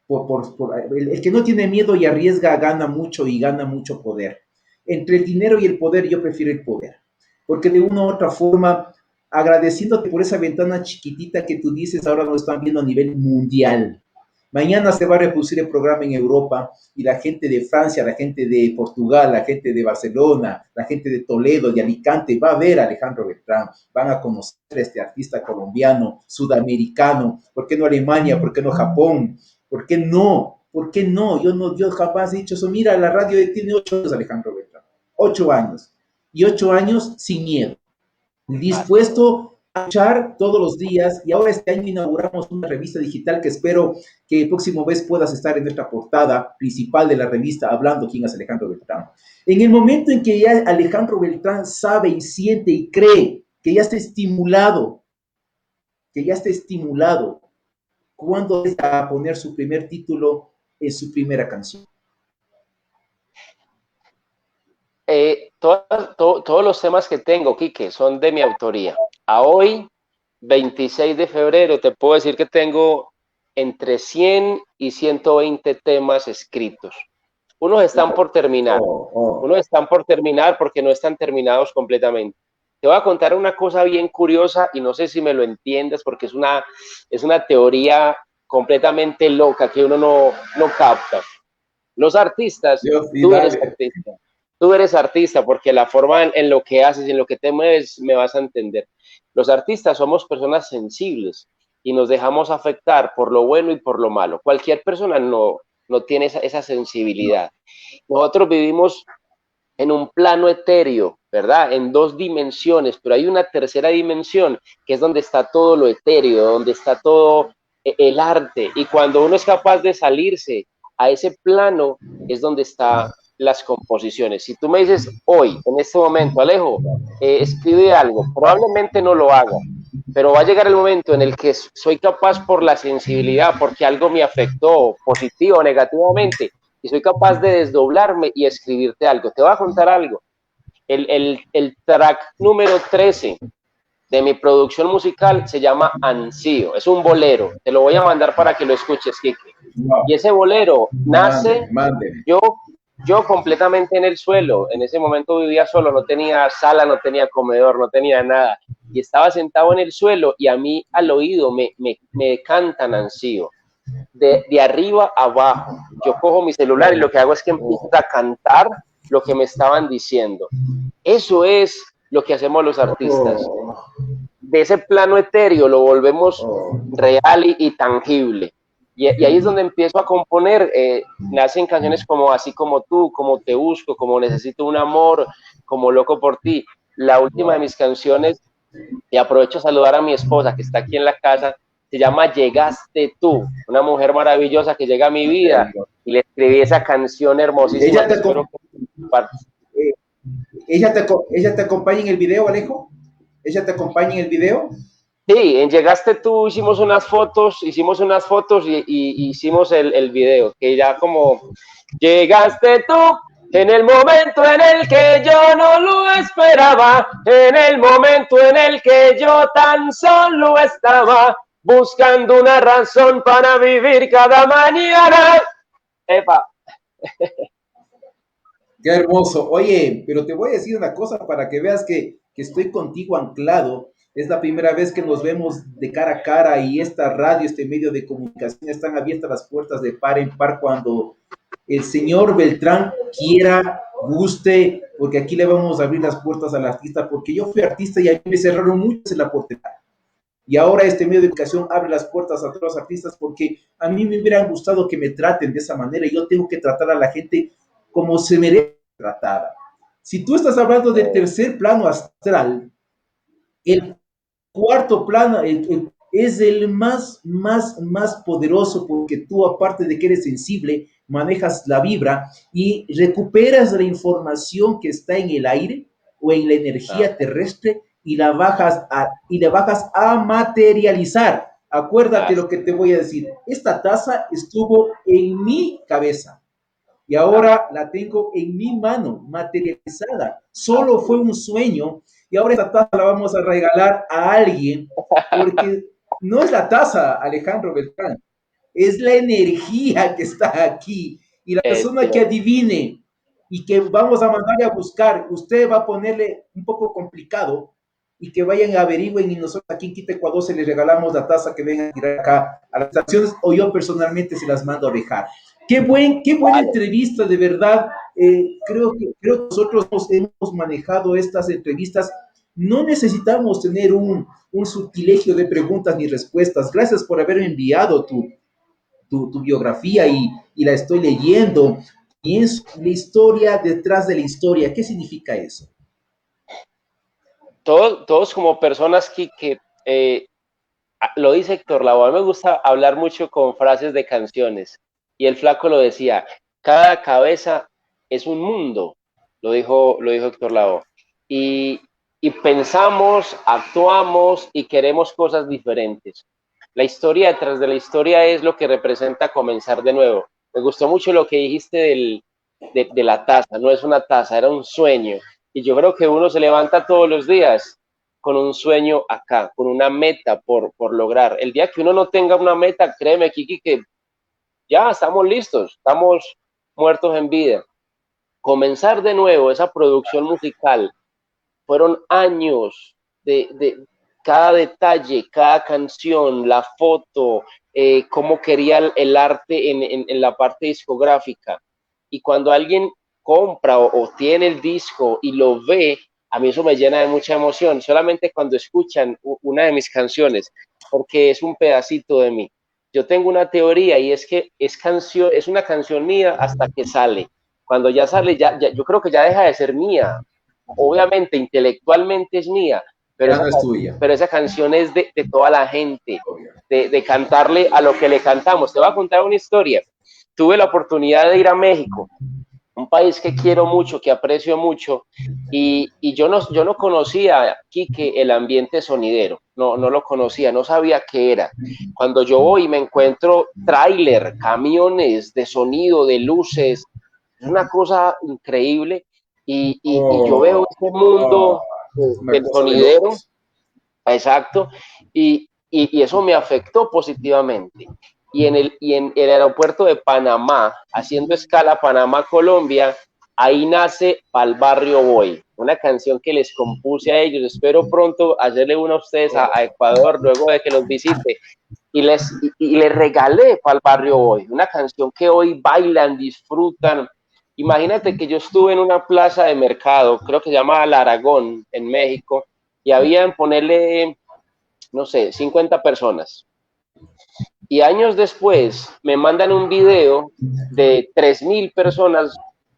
El que no tiene miedo y arriesga gana mucho y gana mucho poder. Entre el dinero y el poder, yo prefiero el poder. Porque de una u otra forma, agradeciéndote por esa ventana chiquitita que tú dices, ahora nos están viendo a nivel mundial. Mañana se va a reproducir el programa en Europa y la gente de Francia, la gente de Portugal, la gente de Barcelona, la gente de Toledo, de Alicante, va a ver a Alejandro Beltrán, van a conocer a este artista colombiano, sudamericano, ¿por qué no Alemania? ¿Por qué no Japón? ¿Por qué no? ¿Por qué no? Yo jamás he dicho eso. Mira, la radio tiene 8 años, Alejandro Beltrán. 8 años. Y 8 años sin miedo. Dispuesto a luchar todos los días. Y ahora este año inauguramos una revista digital que espero que el próximo mes puedas estar en nuestra portada principal de la revista hablando quién es Alejandro Beltrán. En el momento en que ya Alejandro Beltrán sabe y siente y cree que ya está estimulado, ¿cuándo va a poner su primer título en su primera canción?
Todos los temas que tengo, Quique, son de mi autoría. A hoy, 26 de febrero, te puedo decir que tengo entre 100 y 120 temas escritos. Unos están por terminar. Unos están por terminar porque no están terminados completamente. Te voy a contar una cosa bien curiosa y no sé si me lo entiendes porque es una teoría completamente loca que uno no capta. Los artistas, tú eres artista porque la forma en lo que haces, en lo que te mueves, me vas a entender. Los artistas somos personas sensibles y nos dejamos afectar por lo bueno y por lo malo. Cualquier persona no tiene esa sensibilidad. Nosotros vivimos en un plano etéreo, ¿verdad? En 2 dimensiones, pero hay una tercera dimensión que es donde está todo lo etéreo, donde está todo el arte. Y cuando uno es capaz de salirse a ese plano, es donde están las composiciones. Si tú me dices hoy, en este momento, Alejo, escribe algo, probablemente no lo haga, pero va a llegar el momento en el que soy capaz por la sensibilidad, porque algo me afectó positivo o negativamente, y soy capaz de desdoblarme y escribirte algo. Te voy a contar algo. El track número 13 de mi producción musical se llama Ansío. Es un bolero. Te lo voy a mandar para que lo escuches, Kike. Wow. Y ese bolero nace yo completamente en el suelo. En ese momento vivía solo, no tenía sala, no tenía comedor, no tenía nada. Y estaba sentado en el suelo y a mí al oído me cantan Ansío. De arriba a abajo. Yo cojo mi celular y lo que hago es que empiezo a cantar lo que me estaban diciendo. Eso es lo que hacemos los artistas. De ese plano etéreo lo volvemos real y tangible. Y ahí es donde empiezo a componer. Nacen canciones como Así como tú, Como te busco, Como necesito un amor, Como loco por ti. La última de mis canciones, y aprovecho a saludar a mi esposa que está aquí en la casa, se llama Llegaste tú, una mujer maravillosa que llega a mi vida y le escribí esa canción hermosísima.
¿Ella te acompaña en el video, Alejo? ¿Ella te acompaña en el video?
Sí, en Llegaste tú hicimos unas fotos y hicimos el video, que ya como llegaste tú en el momento en el que yo no lo esperaba, en el momento en el que yo tan solo estaba buscando una razón para vivir cada mañana. ¡Epa!
Qué hermoso. Oye, pero te voy a decir una cosa para que veas que estoy contigo anclado. Es la primera vez que nos vemos de cara a cara y esta radio, este medio de comunicación, están abiertas las puertas de par en par cuando el señor Beltrán quiera, guste, porque aquí le vamos a abrir las puertas al artista, porque yo fui artista y a mí me cerraron muchos en la portería. Y ahora este medio de educación abre las puertas a todos los artistas porque a mí me hubiera gustado que me traten de esa manera y yo tengo que tratar a la gente como se merece tratada. Si tú estás hablando del tercer plano astral, el cuarto plano es el más poderoso porque tú, aparte de que eres sensible, manejas la vibra y recuperas la información que está en el aire o en la energía terrestre y la bajas a materializar acuérdate lo que te voy a decir. Esta taza estuvo en mi cabeza y ahora la tengo en mi mano, materializada. Solo fue un sueño y ahora esta taza la vamos a regalar a alguien porque no es la taza, Alejandro Beltrán, es la energía que está aquí y la persona que adivine y que vamos a mandarle a buscar, usted va a ponerle un poco complicado y que vayan a averigüen y nosotros aquí en Quito, Ecuador, se les regalamos la taza que vengan a tirar acá a las estaciones o yo personalmente se las mando a dejar. Qué buena entrevista, de verdad. Creo que nosotros hemos manejado estas entrevistas. No necesitamos tener un subtilegio de preguntas ni respuestas. Gracias por haberme enviado tu biografía y la estoy leyendo. Y es la historia detrás de la historia. ¿Qué significa eso?
Todos como personas que lo dice Héctor Lavoe, a mí me gusta hablar mucho con frases de canciones. Y el flaco lo decía, cada cabeza es un mundo, lo dijo Héctor Lavoe. Y pensamos, actuamos y queremos cosas diferentes. La historia detrás de la historia es lo que representa comenzar de nuevo. Me gustó mucho lo que dijiste de la taza, no es una taza, era un sueño. Y yo creo que uno se levanta todos los días con un sueño acá, con una meta por lograr. El día que uno no tenga una meta, créeme, Kiki, que ya estamos listos, estamos muertos en vida. Comenzar de nuevo esa producción musical, fueron años de cada detalle, cada canción, la foto, cómo quería el arte en la parte discográfica. Y cuando alguien compra o tiene el disco y lo ve, a mí eso me llena de mucha emoción, solamente cuando escuchan una de mis canciones, porque es un pedacito de mí. Yo tengo una teoría y es que es una canción mía hasta que sale. Cuando ya sale, yo creo que ya deja de ser mía. Obviamente, intelectualmente es mía,
pero no es tuya.
Pero esa canción es de toda la gente, de cantarle a lo que le cantamos. Te voy a contar una historia. Tuve la oportunidad de ir a México, un país que quiero mucho, que aprecio mucho, y yo no conocía aquí que el ambiente sonidero, no lo conocía, no sabía qué era. Cuando yo voy me encuentro tráiler, camiones de sonido, de luces, es una cosa increíble, y yo veo este mundo del sonidero, exacto, y eso me afectó positivamente. Y en el aeropuerto de Panamá, haciendo escala Panamá-Colombia, ahí nace Pa'l Barrio Voy, una canción que les compuse a ellos. Espero pronto hacerle una a ustedes a Ecuador luego de que los visite. Y les regalé Pa'l Barrio Voy, una canción que hoy bailan, disfrutan. Imagínate que yo estuve en una plaza de mercado, creo que se llama El Aragón, en México, y habían ponerle, no sé, 50 personas. Y años después me mandan un video de 3.000 personas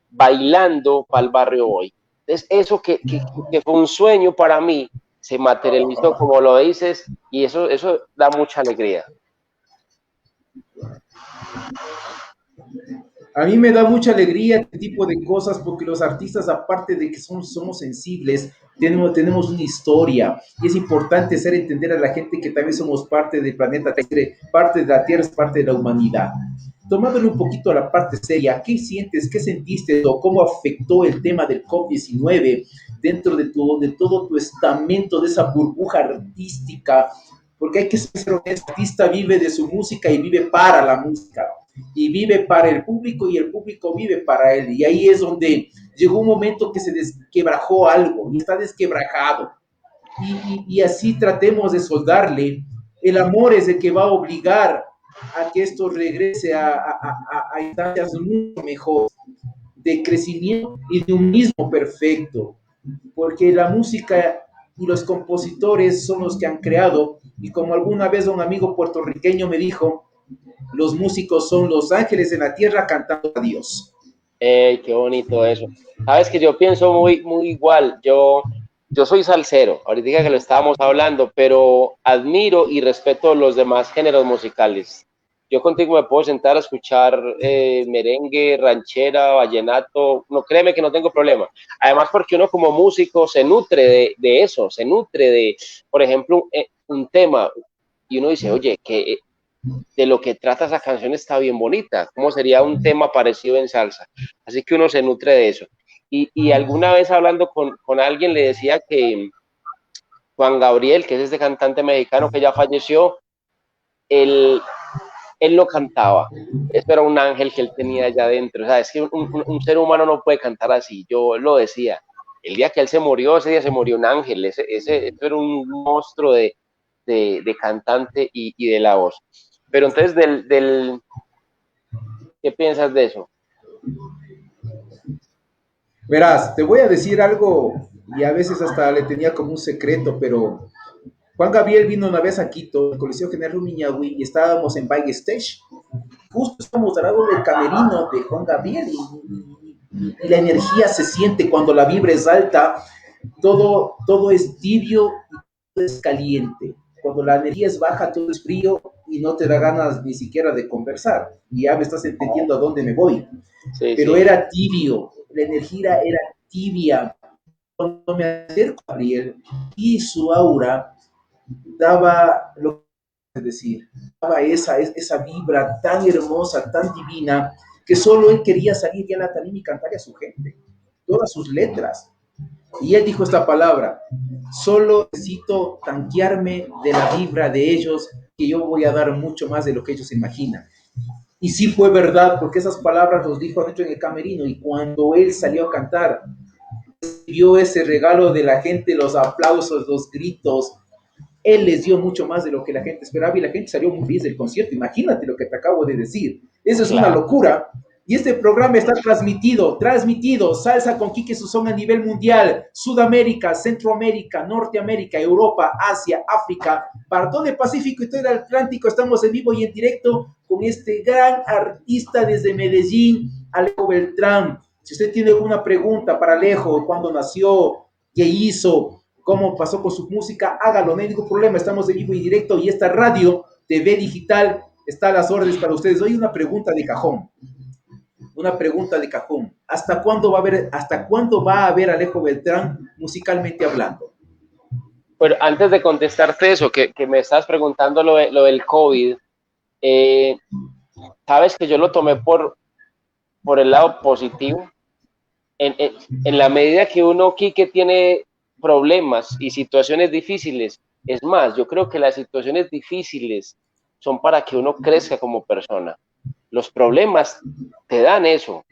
bailando para el barrio hoy. Entonces, eso que fue un sueño para mí, se materializó como lo dices, y eso da mucha alegría.
A mí me da mucha alegría este tipo de cosas porque los artistas, aparte de que somos sensibles, tenemos una historia y es importante hacer entender a la gente que también somos parte del planeta, parte de la Tierra, parte de la humanidad. Tomándole un poquito a la parte seria, ¿qué sientes, qué sentiste o cómo afectó el tema del COVID-19 dentro de todo tu estamento, de esa burbuja artística? Porque hay que ser honesto, el artista vive de su música y vive para la música y vive para el público y el público vive para él. Y ahí es donde llegó un momento que se desquebrajó algo y está desquebrajado. Y así tratemos de soldarle. El amor es el que va a obligar a que esto regrese a instancias mucho mejores de crecimiento y de un mismo perfecto. Porque la música y los compositores son los que han creado. Y como alguna vez un amigo puertorriqueño me dijo, los músicos son los ángeles en la tierra cantando a Dios.
Qué bonito eso. Sabes que yo pienso muy igual. Yo soy salsero, ahorita que lo estábamos hablando, pero admiro y respeto los demás géneros musicales. Yo contigo me puedo sentar a escuchar merengue, ranchera, vallenato. No, créeme que no tengo problema. Además, porque uno como músico se nutre de eso, se nutre de, por ejemplo, un tema. y uno dice, oye, que de lo que trata esa canción está bien bonita, ¿cómo sería un tema parecido en salsa? Así que uno se nutre de eso. Y alguna vez hablando con alguien le decía que Juan Gabriel, que es este cantante mexicano que ya falleció, él, él lo cantaba. Esto era un ángel que él tenía allá adentro. O sea, es que un ser humano no puede cantar así. Yo lo decía. El día que él se murió, ese día se murió un ángel. Esto era un monstruo de cantante y de la voz. Pero entonces, ¿qué piensas de eso?
Verás, te voy a decir algo y a veces hasta le tenía como un secreto, pero Juan Gabriel vino una vez a Quito, el Coliseo General Rumiñahui, y estábamos en backstage. Justo estamos al lado del camerino de Juan Gabriel y la energía se siente cuando la vibra es alta, todo es tibio y todo es caliente. Cuando la energía es baja, todo es frío y no te da ganas ni siquiera de conversar. Y ya me estás entendiendo a dónde me voy.
Sí,
Pero
sí.
era tibio, la energía era tibia. Cuando me acerco a Gabriel y su aura daba lo que es decir, daba esa vibra tan hermosa, tan divina, que solo él quería salir ya a la tarima y cantarle a su gente, todas sus letras. Y él dijo esta palabra, solo necesito tanquearme de la vibra de ellos, que yo voy a dar mucho más de lo que ellos imaginan. Y sí fue verdad, porque esas palabras los dijo adentro en el camerino, y cuando él salió a cantar, vio ese regalo de la gente, los aplausos, los gritos, él les dio mucho más de lo que la gente esperaba y la gente salió muy feliz del concierto. Imagínate lo que te acabo de decir. Eso es una
Claro.
locura. Y este programa está transmitido, Salsa con Quique Susón a nivel mundial, Sudamérica, Centroamérica, Norteamérica, Europa, Asia, África, para todo el Pacífico y todo el Atlántico. Estamos en vivo y en directo con este gran artista desde Medellín, Alejo Beltrán. Si usted tiene alguna pregunta para Alejo, cuándo nació, qué hizo, cómo pasó con su música, hágalo, no hay ningún problema, estamos en vivo y directo y esta radio, TV digital, está a las órdenes para ustedes. Hoy una pregunta de cajón. ¿Hasta cuándo va a haber Alejo Beltrán musicalmente hablando?
Pero antes de contestarte eso, que me estás preguntando lo del COVID, eh, sabes que yo lo tomé por el lado positivo. En la medida que uno, Quique, tiene problemas y situaciones difíciles, es más, yo creo que las situaciones difíciles son para que uno crezca como persona. Los problemas te dan eso,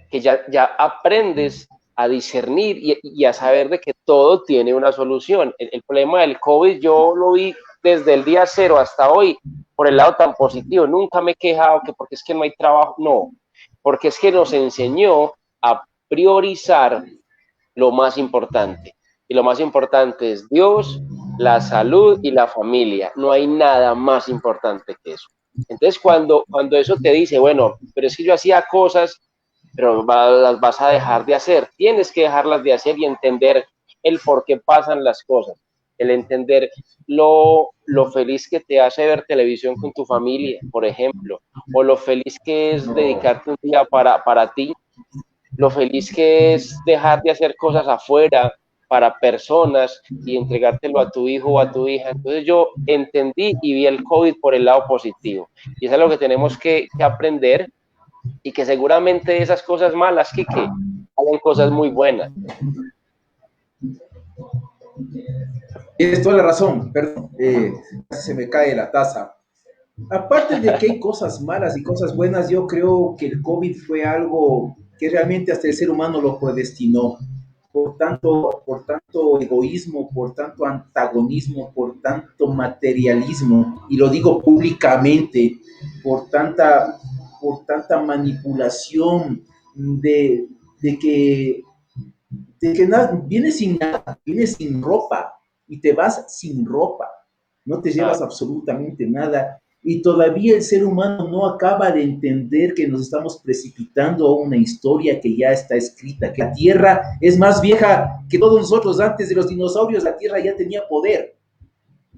que ya aprendes a discernir y a saber de que todo tiene una solución. El problema del COVID yo lo vi desde el día cero hasta hoy por el lado tan positivo. Nunca me he quejado que porque es que no hay trabajo, no, porque es que nos enseñó a priorizar lo más importante. Y lo más importante es Dios, la salud y la familia. No hay nada más importante que eso. Entonces, cuando eso te dice, bueno, pero es que yo hacía cosas, pero las vas a dejar de hacer. Tienes que dejarlas de hacer y entender el por qué pasan las cosas. El entender lo feliz que te hace ver televisión con tu familia, por ejemplo, o lo feliz que es dedicarte un día para ti, lo feliz que es dejar de hacer cosas afuera para personas y entregártelo a tu hijo o a tu hija. Entonces yo entendí y vi el COVID por el lado positivo. Y eso es lo que tenemos que aprender y que seguramente esas cosas malas, que salen cosas muy buenas.
Tienes toda la razón, perdón, se me cae la taza. Aparte de que hay cosas malas y cosas buenas, yo creo que el COVID fue algo que realmente hasta el ser humano lo predestinó. Por tanto egoísmo, por tanto antagonismo, por tanto materialismo, y lo digo públicamente, por tanta, por tanta manipulación de, de que, de que nada, vienes sin nada, vienes sin ropa y te vas sin ropa, no te llevas
Claro.
absolutamente nada. Y todavía el ser humano no acaba de entender que nos estamos precipitando a una historia que ya está escrita, que la Tierra es más vieja que todos nosotros. Antes de los dinosaurios, la Tierra ya tenía poder.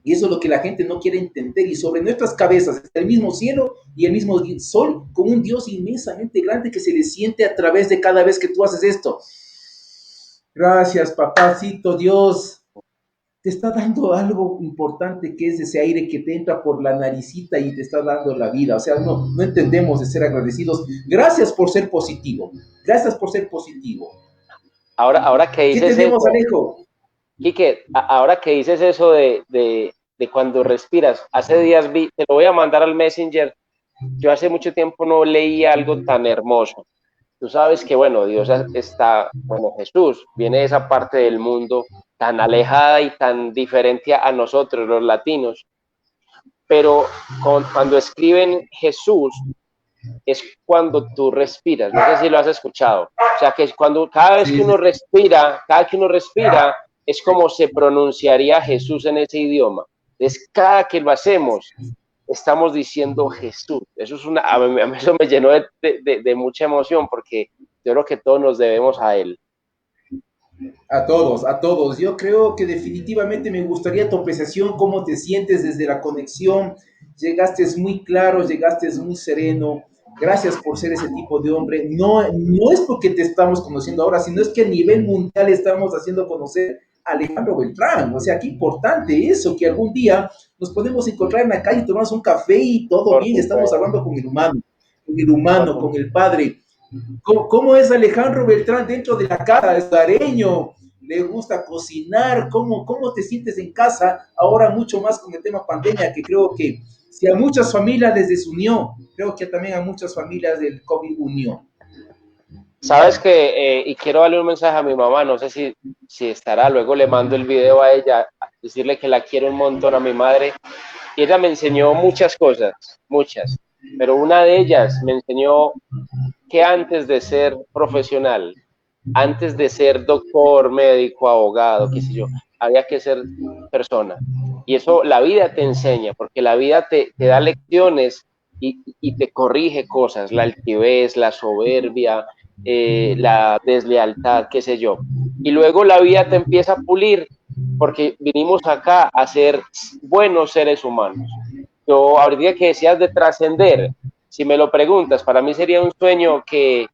Y eso es lo que la gente no quiere entender. Y sobre nuestras cabezas está el mismo cielo y el mismo sol, con un Dios inmensamente grande que se le siente a través de cada vez que tú haces esto. Gracias, papacito Dios. te está dando algo importante que es ese aire que te entra por la naricita y te está dando la vida. O sea, no entendemos de ser agradecidos. Gracias por ser positivo. Gracias por ser positivo.
Ahora que
¿Qué
dices
tenemos,
eso,
Alejo?
Quique, ahora que dices eso de cuando respiras, hace días vi, te lo voy a mandar al Messenger, yo hace mucho tiempo no leía algo tan hermoso. Tú sabes que, bueno, Dios está, bueno, Jesús viene de esa parte del mundo tan alejada y tan diferente a nosotros, los latinos, pero cuando escriben Jesús, es cuando tú respiras. No sé si lo has escuchado. O sea, que es cuando cada vez
Sí,
que
sí,
uno respira, es como se pronunciaría Jesús en ese idioma. Entonces, cada que lo hacemos, estamos diciendo Jesús. Eso es a mí eso me llenó de mucha emoción porque yo creo que todos nos debemos a Él.
a todos, a todos. Yo creo que definitivamente me gustaría tu apreciación, cómo te sientes desde la conexión. Llegaste muy claro, llegaste muy sereno. Gracias por ser ese tipo de hombre. No es porque te estamos conociendo ahora, sino es que a nivel mundial estamos haciendo conocer a Alejandro Beltrán. O sea, qué importante eso, que algún día nos podemos encontrar en la calle, tomamos un café y todo
Por
bien, estamos
supuesto.
hablando con el humano, con el padre. ¿Cómo es Alejandro Beltrán dentro de la casa? ¿Es hogareño? ¿Le gusta cocinar? ¿Cómo te sientes en casa? Ahora mucho más con el tema pandemia, que creo que si a muchas familias les desunió, creo que también a muchas familias del COVID unió.
Sabes que, y quiero darle un mensaje a mi mamá, no sé si estará, luego le mando el video a ella, decirle que la quiero un montón a mi madre. Y ella me enseñó muchas cosas, muchas, pero una de ellas me enseñó que antes de ser profesional, antes de ser doctor, médico, abogado, qué sé yo, había que ser persona. Y eso la vida te enseña, porque la vida te da lecciones y te corrige cosas, la altivez, la soberbia, la deslealtad, qué sé yo. Y luego la vida te empieza a pulir, porque vinimos acá a ser buenos seres humanos. Yo, ahorita que decías de trascender, si me lo preguntas, para mí sería un sueño que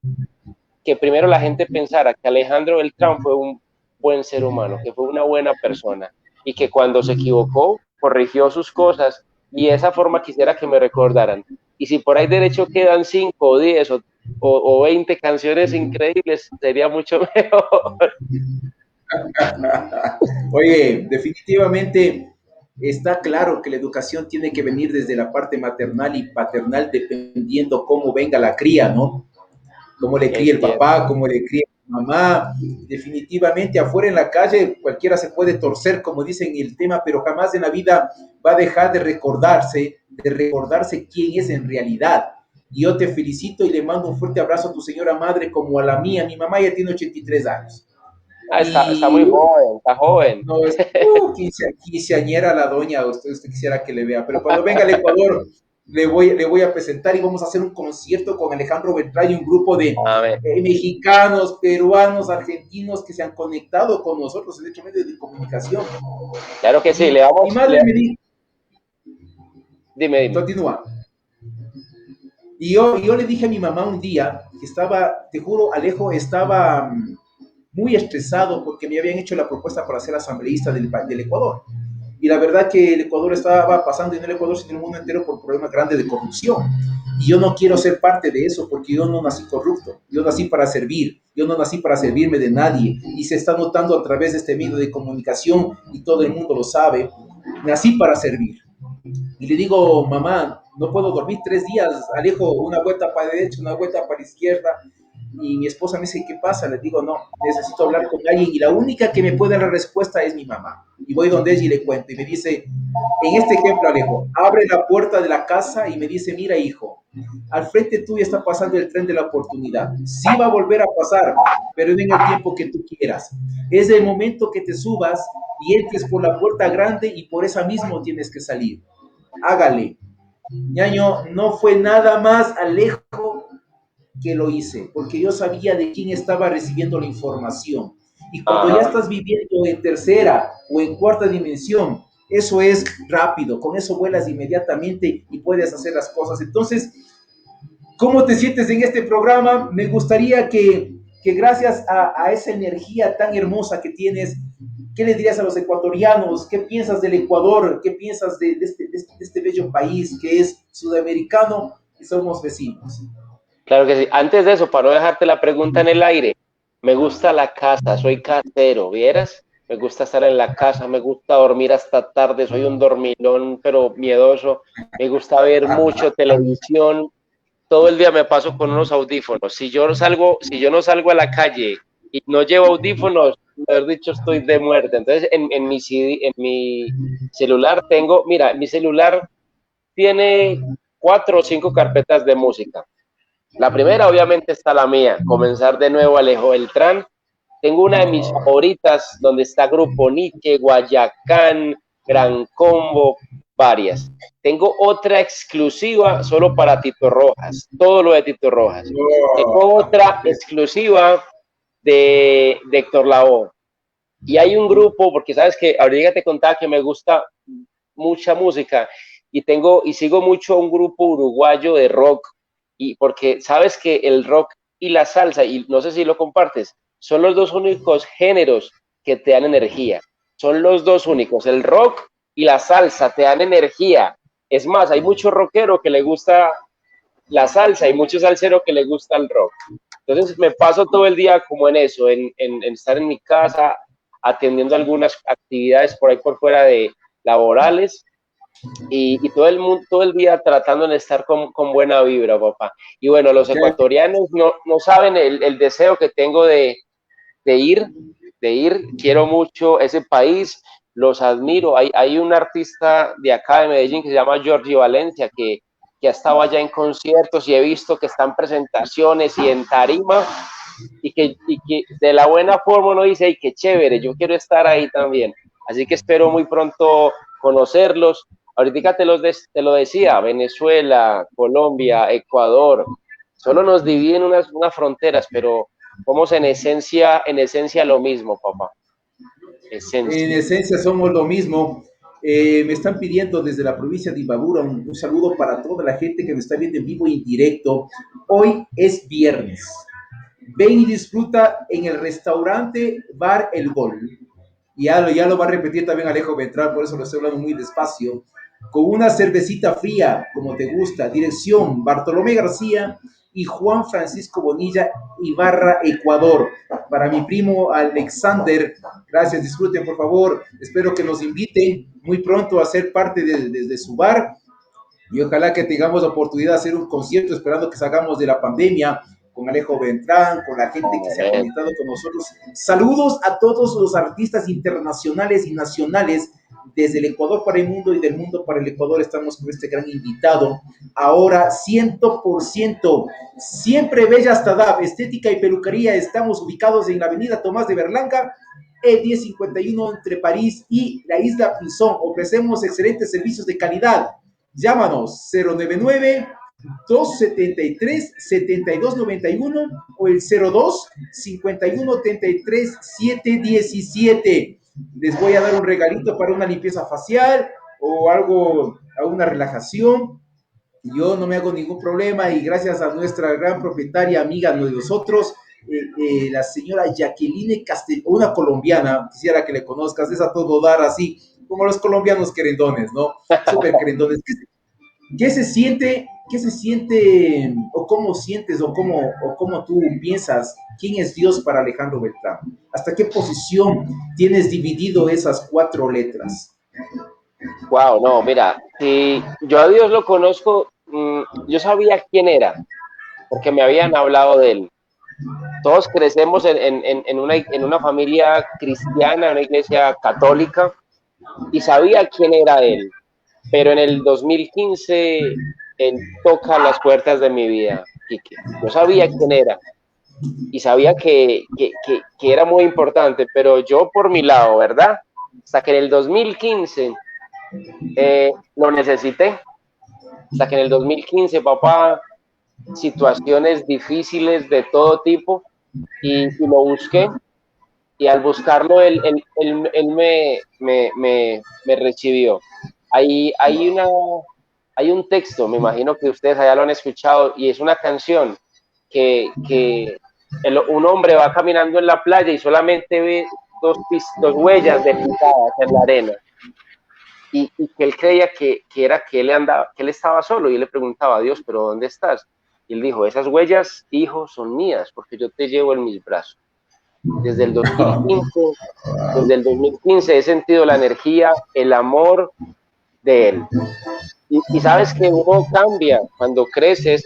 primero la gente pensara que Alejandro Beltrán fue un buen ser humano, que fue una buena persona y que cuando se equivocó corrigió sus cosas y de esa forma quisiera que me recordaran. Y si por ahí derecho quedan 5 o 10 o 20 canciones increíbles, sería mucho mejor.
Oye, definitivamente está claro que la educación tiene que venir desde la parte maternal y paternal, dependiendo cómo venga la cría, ¿no? Cómo le cría
Es
el
cierto.
papá, cómo le cría la mamá. Definitivamente afuera en la calle cualquiera se puede torcer, como dicen el tema, pero jamás en la vida va a dejar de recordarse quién es en realidad. Y yo te felicito y le mando un fuerte abrazo a tu señora madre como a la mía. Mi mamá ya tiene 83 años.
Está
Y
muy joven, está joven.
no es quinceañera la doña, usted quisiera que le vea, pero cuando venga al Ecuador le voy a presentar y vamos a hacer un concierto con Alejandro Beltrán y un grupo de
Amén.
mexicanos, peruanos, argentinos que se han conectado con nosotros en hecho medios de comunicación.
Claro que sí,
Mi madre me dijo,
dime.
continúa, y yo le dije a mi mamá un día que estaba, te juro, Alejo, estaba muy estresado porque me habían hecho la propuesta para ser asambleísta del Ecuador. Y la verdad que el Ecuador estaba pasando, y no el Ecuador, sino el mundo entero, por problemas grandes de corrupción. Y yo no quiero ser parte de eso porque yo no nací corrupto, yo nací para servir, yo no nací para servirme de nadie. Y se está notando a través de este medio de comunicación y todo el mundo lo sabe, nací para servir. Y le digo, mamá, no puedo dormir 3 días, Alejo, una vuelta para la derecha, una vuelta para la izquierda. Y mi esposa me dice, ¿qué pasa? Le digo, no, necesito hablar con alguien y la única que me puede dar la respuesta es mi mamá. Y voy donde ella y le cuento y me dice, en este ejemplo, Alejo, abre la puerta de la casa y me dice, mira, hijo, al frente tuyo está pasando el tren de la oportunidad. Sí va a volver a pasar, pero en el tiempo que tú quieras. Es el momento que te subas y entres por la puerta grande y por esa misma tienes que salir. Hágale. Ñaño, no fue nada más Alejo que lo hice, porque yo sabía de quién estaba recibiendo la información. Y cuando ya
Ajá.
estás viviendo en tercera o en cuarta dimensión, eso es rápido, con eso vuelas inmediatamente y puedes hacer las cosas. Entonces, ¿cómo te sientes en este programa? Me gustaría que gracias a esa energía tan hermosa que tienes, ¿Qué le dirías a los ecuatorianos? ¿Qué piensas del Ecuador? ¿Qué piensas de este bello país que es sudamericano y somos vecinos?
Claro que sí. Antes de eso, para no dejarte la pregunta en el aire, me gusta la casa, soy casero, ¿vieras? Me gusta estar en la casa, me gusta dormir hasta tarde, soy un dormilón, pero miedoso. Me gusta ver mucho televisión. Todo el día me paso con unos audífonos. Si yo no salgo a la calle y no llevo audífonos, mejor dicho, estoy de muerte. Entonces, en mi celular tengo, mira, mi celular tiene 4 o 5 carpetas de música. La primera, obviamente, está la mía, Comenzar de Nuevo, Alejo Beltrán. Tengo una de mis favoritas, donde está Grupo Nietzsche, Guayacán, Gran Combo, varias. Tengo otra exclusiva solo para Tito Rojas, todo lo de Tito Rojas. Tengo otra exclusiva de Héctor Lavoe. Y hay un grupo, porque sabes que ahorita te contaba que me gusta mucha música y sigo mucho un grupo uruguayo de rock, y porque sabes que el rock y la salsa, y no sé si lo compartes, son los dos únicos géneros que te dan energía. Son los dos únicos, el rock y la salsa te dan energía. Es más, hay mucho rockero que le gusta la salsa y mucho salsero que le gusta el rock. Entonces me paso todo el día como en eso, en estar en mi casa atendiendo algunas actividades por ahí por fuera de laborales y todo el día tratando de estar con buena vibra, papá. Y bueno, los ecuatorianos no saben el deseo que tengo de ir, quiero mucho ese país, los admiro. Hay un artista de acá de Medellín que se llama Giorgio Valencia, que ha estado allá en conciertos y he visto que está en presentaciones y en tarima, y que de la buena forma uno dice, ¡ay, qué chévere! Yo quiero estar ahí también. Así que espero muy pronto conocerlos. Ahorita te lo decía, Venezuela, Colombia, Ecuador, solo nos dividen unas fronteras, pero somos en esencia lo mismo, papá.
En esencia somos lo mismo. Me están pidiendo desde la provincia de Imbabura un saludo para toda la gente que me está viendo en vivo y en directo. Hoy es viernes. Ven y disfruta en el restaurante Bar El Gol. Ya lo va a repetir también Alejo Ventral, por eso lo estoy hablando muy despacio. Con una cervecita fría, como te gusta. Dirección Bartolomé García y Juan Francisco Bonilla, Ibarra, Ecuador. Para mi primo Alexander, gracias, disfruten por favor. Espero que nos inviten muy pronto a ser parte de su bar y ojalá que tengamos la oportunidad de hacer un concierto esperando que salgamos de la pandemia con Alejo Beltrán, con la gente que se ha conectado con nosotros. Saludos a todos los artistas internacionales y nacionales desde el Ecuador para el mundo y del mundo para el Ecuador. Estamos con este gran invitado. Ahora 100%, siempre bella hasta DAB, estética y peluquería. Estamos ubicados en la avenida Tomás de Berlanga, E1051 entre París y la isla Pinzón. Ofrecemos excelentes servicios de calidad. Llámanos 099-273-7291 o el 02-5133-717. Les voy a dar un regalito para una limpieza facial o algo, alguna relajación. Yo no me hago ningún problema y gracias a nuestra gran propietaria, amiga de nosotros, la señora Jacqueline Castillo, una colombiana, quisiera que le conozcas, es a todo dar así, como los colombianos querendones, ¿no? Súper querendones. ¿Qué se siente o cómo sientes o cómo tú piensas quién es Dios para Alejandro Beltrán? ¿Hasta qué posición tienes dividido esas 4 letras?
Wow, no, mira, si yo a Dios lo conozco, yo sabía quién era, porque me habían hablado de él. Todos crecemos en una familia cristiana, en una iglesia católica, y sabía quién era él. Pero en el 2015, él toca las puertas de mi vida, Quique. Yo sabía quién era y sabía que era muy importante, pero yo por mi lado, ¿verdad? Hasta que en el 2015 lo necesité. Hasta que en el 2015, papá, situaciones difíciles de todo tipo y lo busqué. Y al buscarlo, él me recibió. Hay un texto, me imagino que ustedes allá lo han escuchado, y es una canción que un hombre va caminando en la playa y solamente ve dos huellas de pisadas en la arena. Y que él creía que él estaba solo, y él le preguntaba a Dios, pero ¿dónde estás? Y él dijo, esas huellas, hijo, son mías, porque yo te llevo en mis brazos. Desde el 2015 he sentido la energía, el amor de él. Y sabes que uno cambia cuando creces.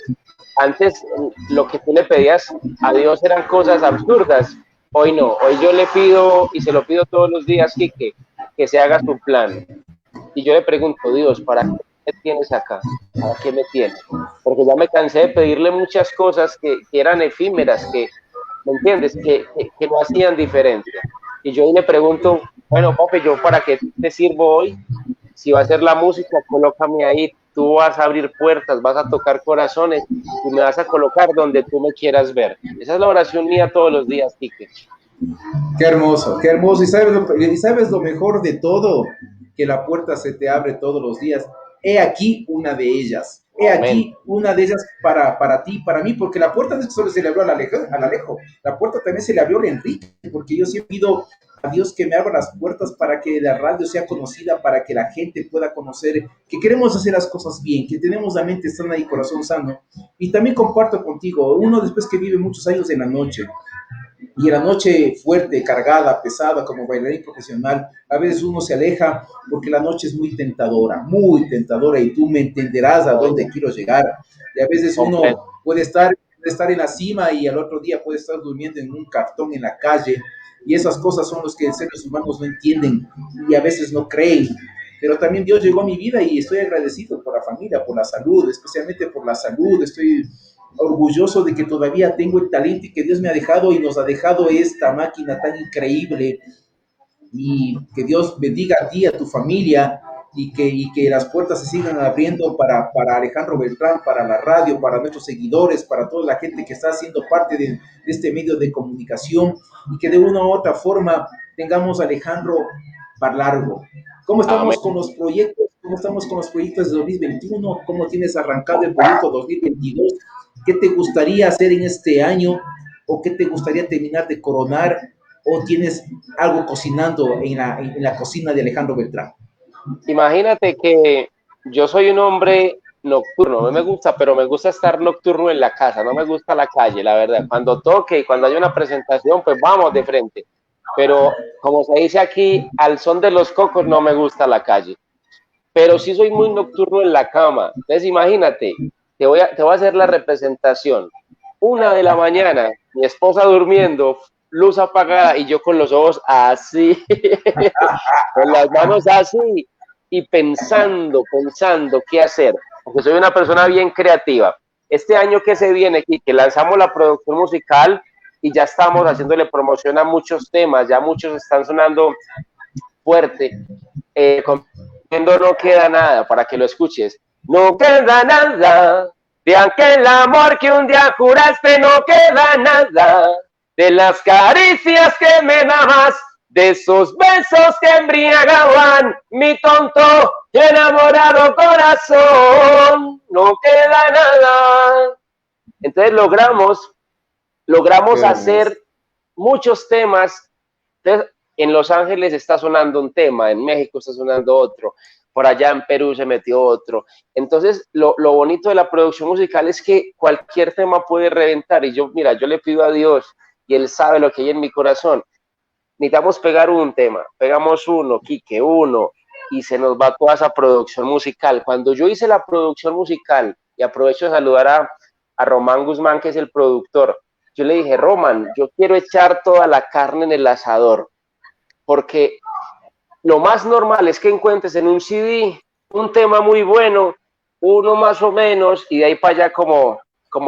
Antes lo que tú le pedías a Dios eran cosas absurdas. Hoy no, hoy yo le pido, y se lo pido todos los días, que se haga su plan. Y yo le pregunto, Dios, ¿para qué me tienes acá? ¿Para qué me tienes? Porque ya me cansé de pedirle muchas cosas que eran efímeras, ¿me entiendes? Que no hacían diferencia. Y yo le pregunto, bueno, papi, ¿yo para qué te sirvo hoy? Si va a ser la música, colócame ahí. Tú vas a abrir puertas, vas a tocar corazones y me vas a colocar donde tú me quieras ver. Esa es la oración mía todos los días, Quique.
Qué hermoso, qué hermoso. Y sabes lo mejor de todo, que la puerta se te abre todos los días. He aquí una de ellas. He aquí una de ellas para ti, para mí, porque la puerta no es que solo se le abrió al Alejo, la puerta también se le abrió a Enrique, porque yo siempre pido a Dios que me abra las puertas para que la radio sea conocida, para que la gente pueda conocer, que queremos hacer las cosas bien, que tenemos la mente sana y corazón sano. Y también comparto contigo, uno después que vive muchos años en la noche, y en la noche fuerte, cargada, pesada, como bailarín profesional, a veces uno se aleja porque la noche es muy tentadora, y tú me entenderás a dónde quiero llegar. Y a veces uno puede estar en la cima y al otro día puede estar durmiendo en un cartón en la calle, y esas cosas son las que los seres humanos no entienden y a veces no creen. Pero también Dios llegó a mi vida y estoy agradecido por la familia, por la salud, especialmente por la salud. Estoy orgulloso de que todavía tengo el talento que Dios me ha dejado y nos ha dejado esta máquina tan increíble, y que Dios bendiga a ti, a tu familia, y que las puertas se sigan abriendo para Alejandro Beltrán, para la radio, para nuestros seguidores, para toda la gente que está haciendo parte de este medio de comunicación, y que de una u otra forma tengamos a Alejandro para largo. ¿Cómo estamos con los proyectos? ¿Cómo estamos con los proyectos de 2021? ¿Cómo tienes arrancado el proyecto 2022? ¿Qué te gustaría hacer en este año? ¿O qué te gustaría terminar de coronar? ¿O tienes algo cocinando en la cocina de Alejandro Beltrán?
Imagínate que yo soy un hombre nocturno, no me gusta, pero me gusta estar nocturno en la casa, no me gusta la calle, la verdad. Cuando toque y cuando haya una presentación, pues vamos de frente. Pero como se dice aquí, al son de los cocos no me gusta la calle. Pero sí soy muy nocturno en la cama. Entonces imagínate, te voy a hacer la representación. 1 de la mañana, mi esposa durmiendo, luz apagada y yo con los ojos así, con las manos así, y pensando qué hacer, porque soy una persona bien creativa. Este año que se viene aquí, que lanzamos la producción musical y ya estamos haciéndole promoción a muchos temas, ya muchos están sonando fuerte, no queda nada, para que lo escuches. No queda nada de aquel amor que un día juraste, no queda nada de las caricias que me dabas, de esos besos que embriagaban mi tonto y enamorado corazón. No queda nada. Entonces logramos hacer muchos temas. Entonces, en Los Ángeles está sonando un tema, en México está sonando otro, por allá en Perú se metió otro. Entonces, lo bonito de la producción musical es que cualquier tema puede reventar. Y yo le pido a Dios, y Él sabe lo que hay en mi corazón. Necesitamos pegar un tema, pegamos uno, Quique, uno, y se nos va toda esa producción musical. Cuando yo hice la producción musical, y aprovecho de saludar a Román Guzmán, que es el productor, yo le dije, Román, yo quiero echar toda la carne en el asador, porque lo más normal es que encuentres en un CD un tema muy bueno, uno más o menos, y de ahí para allá como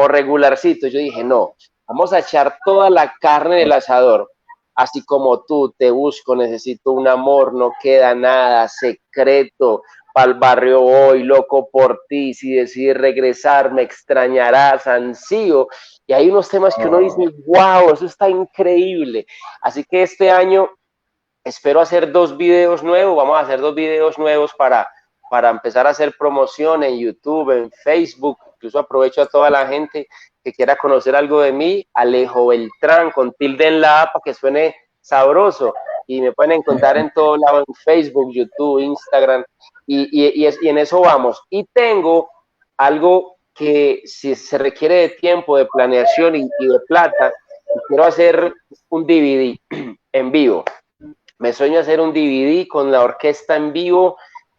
regularcito. Yo dije, no, vamos a echar toda la carne en el asador. Así como tú, te busco, necesito un amor, no queda nada, secreto, pa'l barrio hoy, loco por ti, si decides regresar, me extrañarás, ansío. Y hay unos temas que uno dice, wow, eso está increíble. Así que este año espero hacer 2 videos nuevos, vamos a hacer 2 videos nuevos para empezar a hacer promoción en YouTube, en Facebook. Incluso aprovecho a toda la gente que quiera conocer algo de mí, Alejo Beltrán, con tilde en la A para que suene sabroso. y me pueden encontrar en todo lado, en Facebook, YouTube, Instagram, y en eso vamos. Y tengo algo que si se requiere de tiempo, de planeación y de plata, quiero hacer un DVD en vivo. Me sueño hacer un DVD con la orquesta en vivo,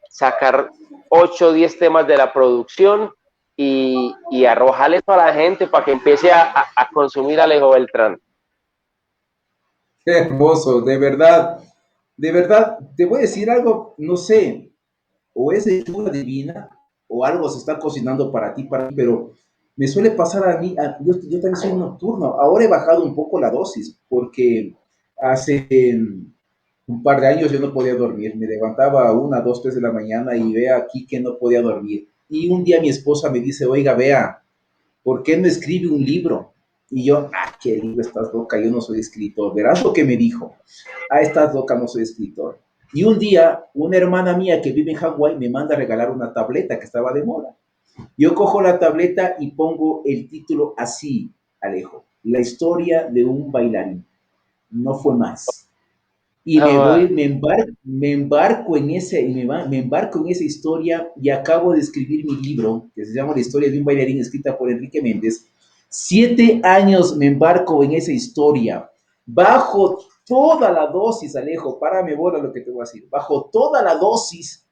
sacar 8 o 10 temas de la producción y arrojarle eso a la gente para que empiece a consumir Alejo Beltrán.
Qué hermoso, de verdad, te voy a decir algo, no sé, o es lectura divina, o algo se está cocinando para ti, pero me suele pasar a mí, yo también soy nocturno, ahora he bajado un poco la dosis, porque hace un par de años yo no podía dormir, me levantaba a 1, 2, 3 de la mañana y vea aquí que no podía dormir. Y un día mi esposa me dice, oiga, vea, ¿por qué no escribe un libro? Y yo, ¿qué libro? Estás loca, yo no soy escritor. Verás lo que me dijo. Estás loca, no soy escritor. Y un día, una hermana mía que vive en Hawái me manda a regalar una tableta que estaba de moda. Yo cojo la tableta y pongo el título así, Alejo, la historia de un bailarín. No fue más. Y me embarco en me embarco en esa historia y acabo de escribir mi libro, que se llama La historia de un bailarín, escrita por Enrique Méndez. 7 años me embarco en esa historia. Bajo toda la dosis, Alejo, párame bola lo que te voy a decir. Bajo toda la dosis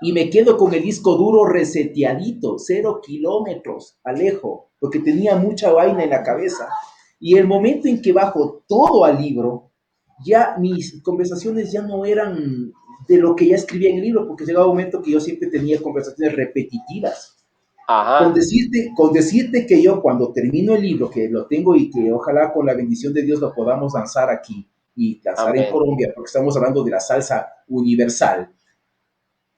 y me quedo con el disco duro reseteadito, 0 kilómetros, Alejo, porque tenía mucha vaina en la cabeza. Y el momento en que bajo todo al libro, ya mis conversaciones ya no eran de lo que ya escribía en el libro, porque llegaba un momento que yo siempre tenía conversaciones repetitivas.
Ajá.
Con decirte que yo cuando termino el libro, que lo tengo y que ojalá con la bendición de Dios lo podamos lanzar aquí y lanzar
Amén.
en Colombia, porque estamos hablando de la salsa universal,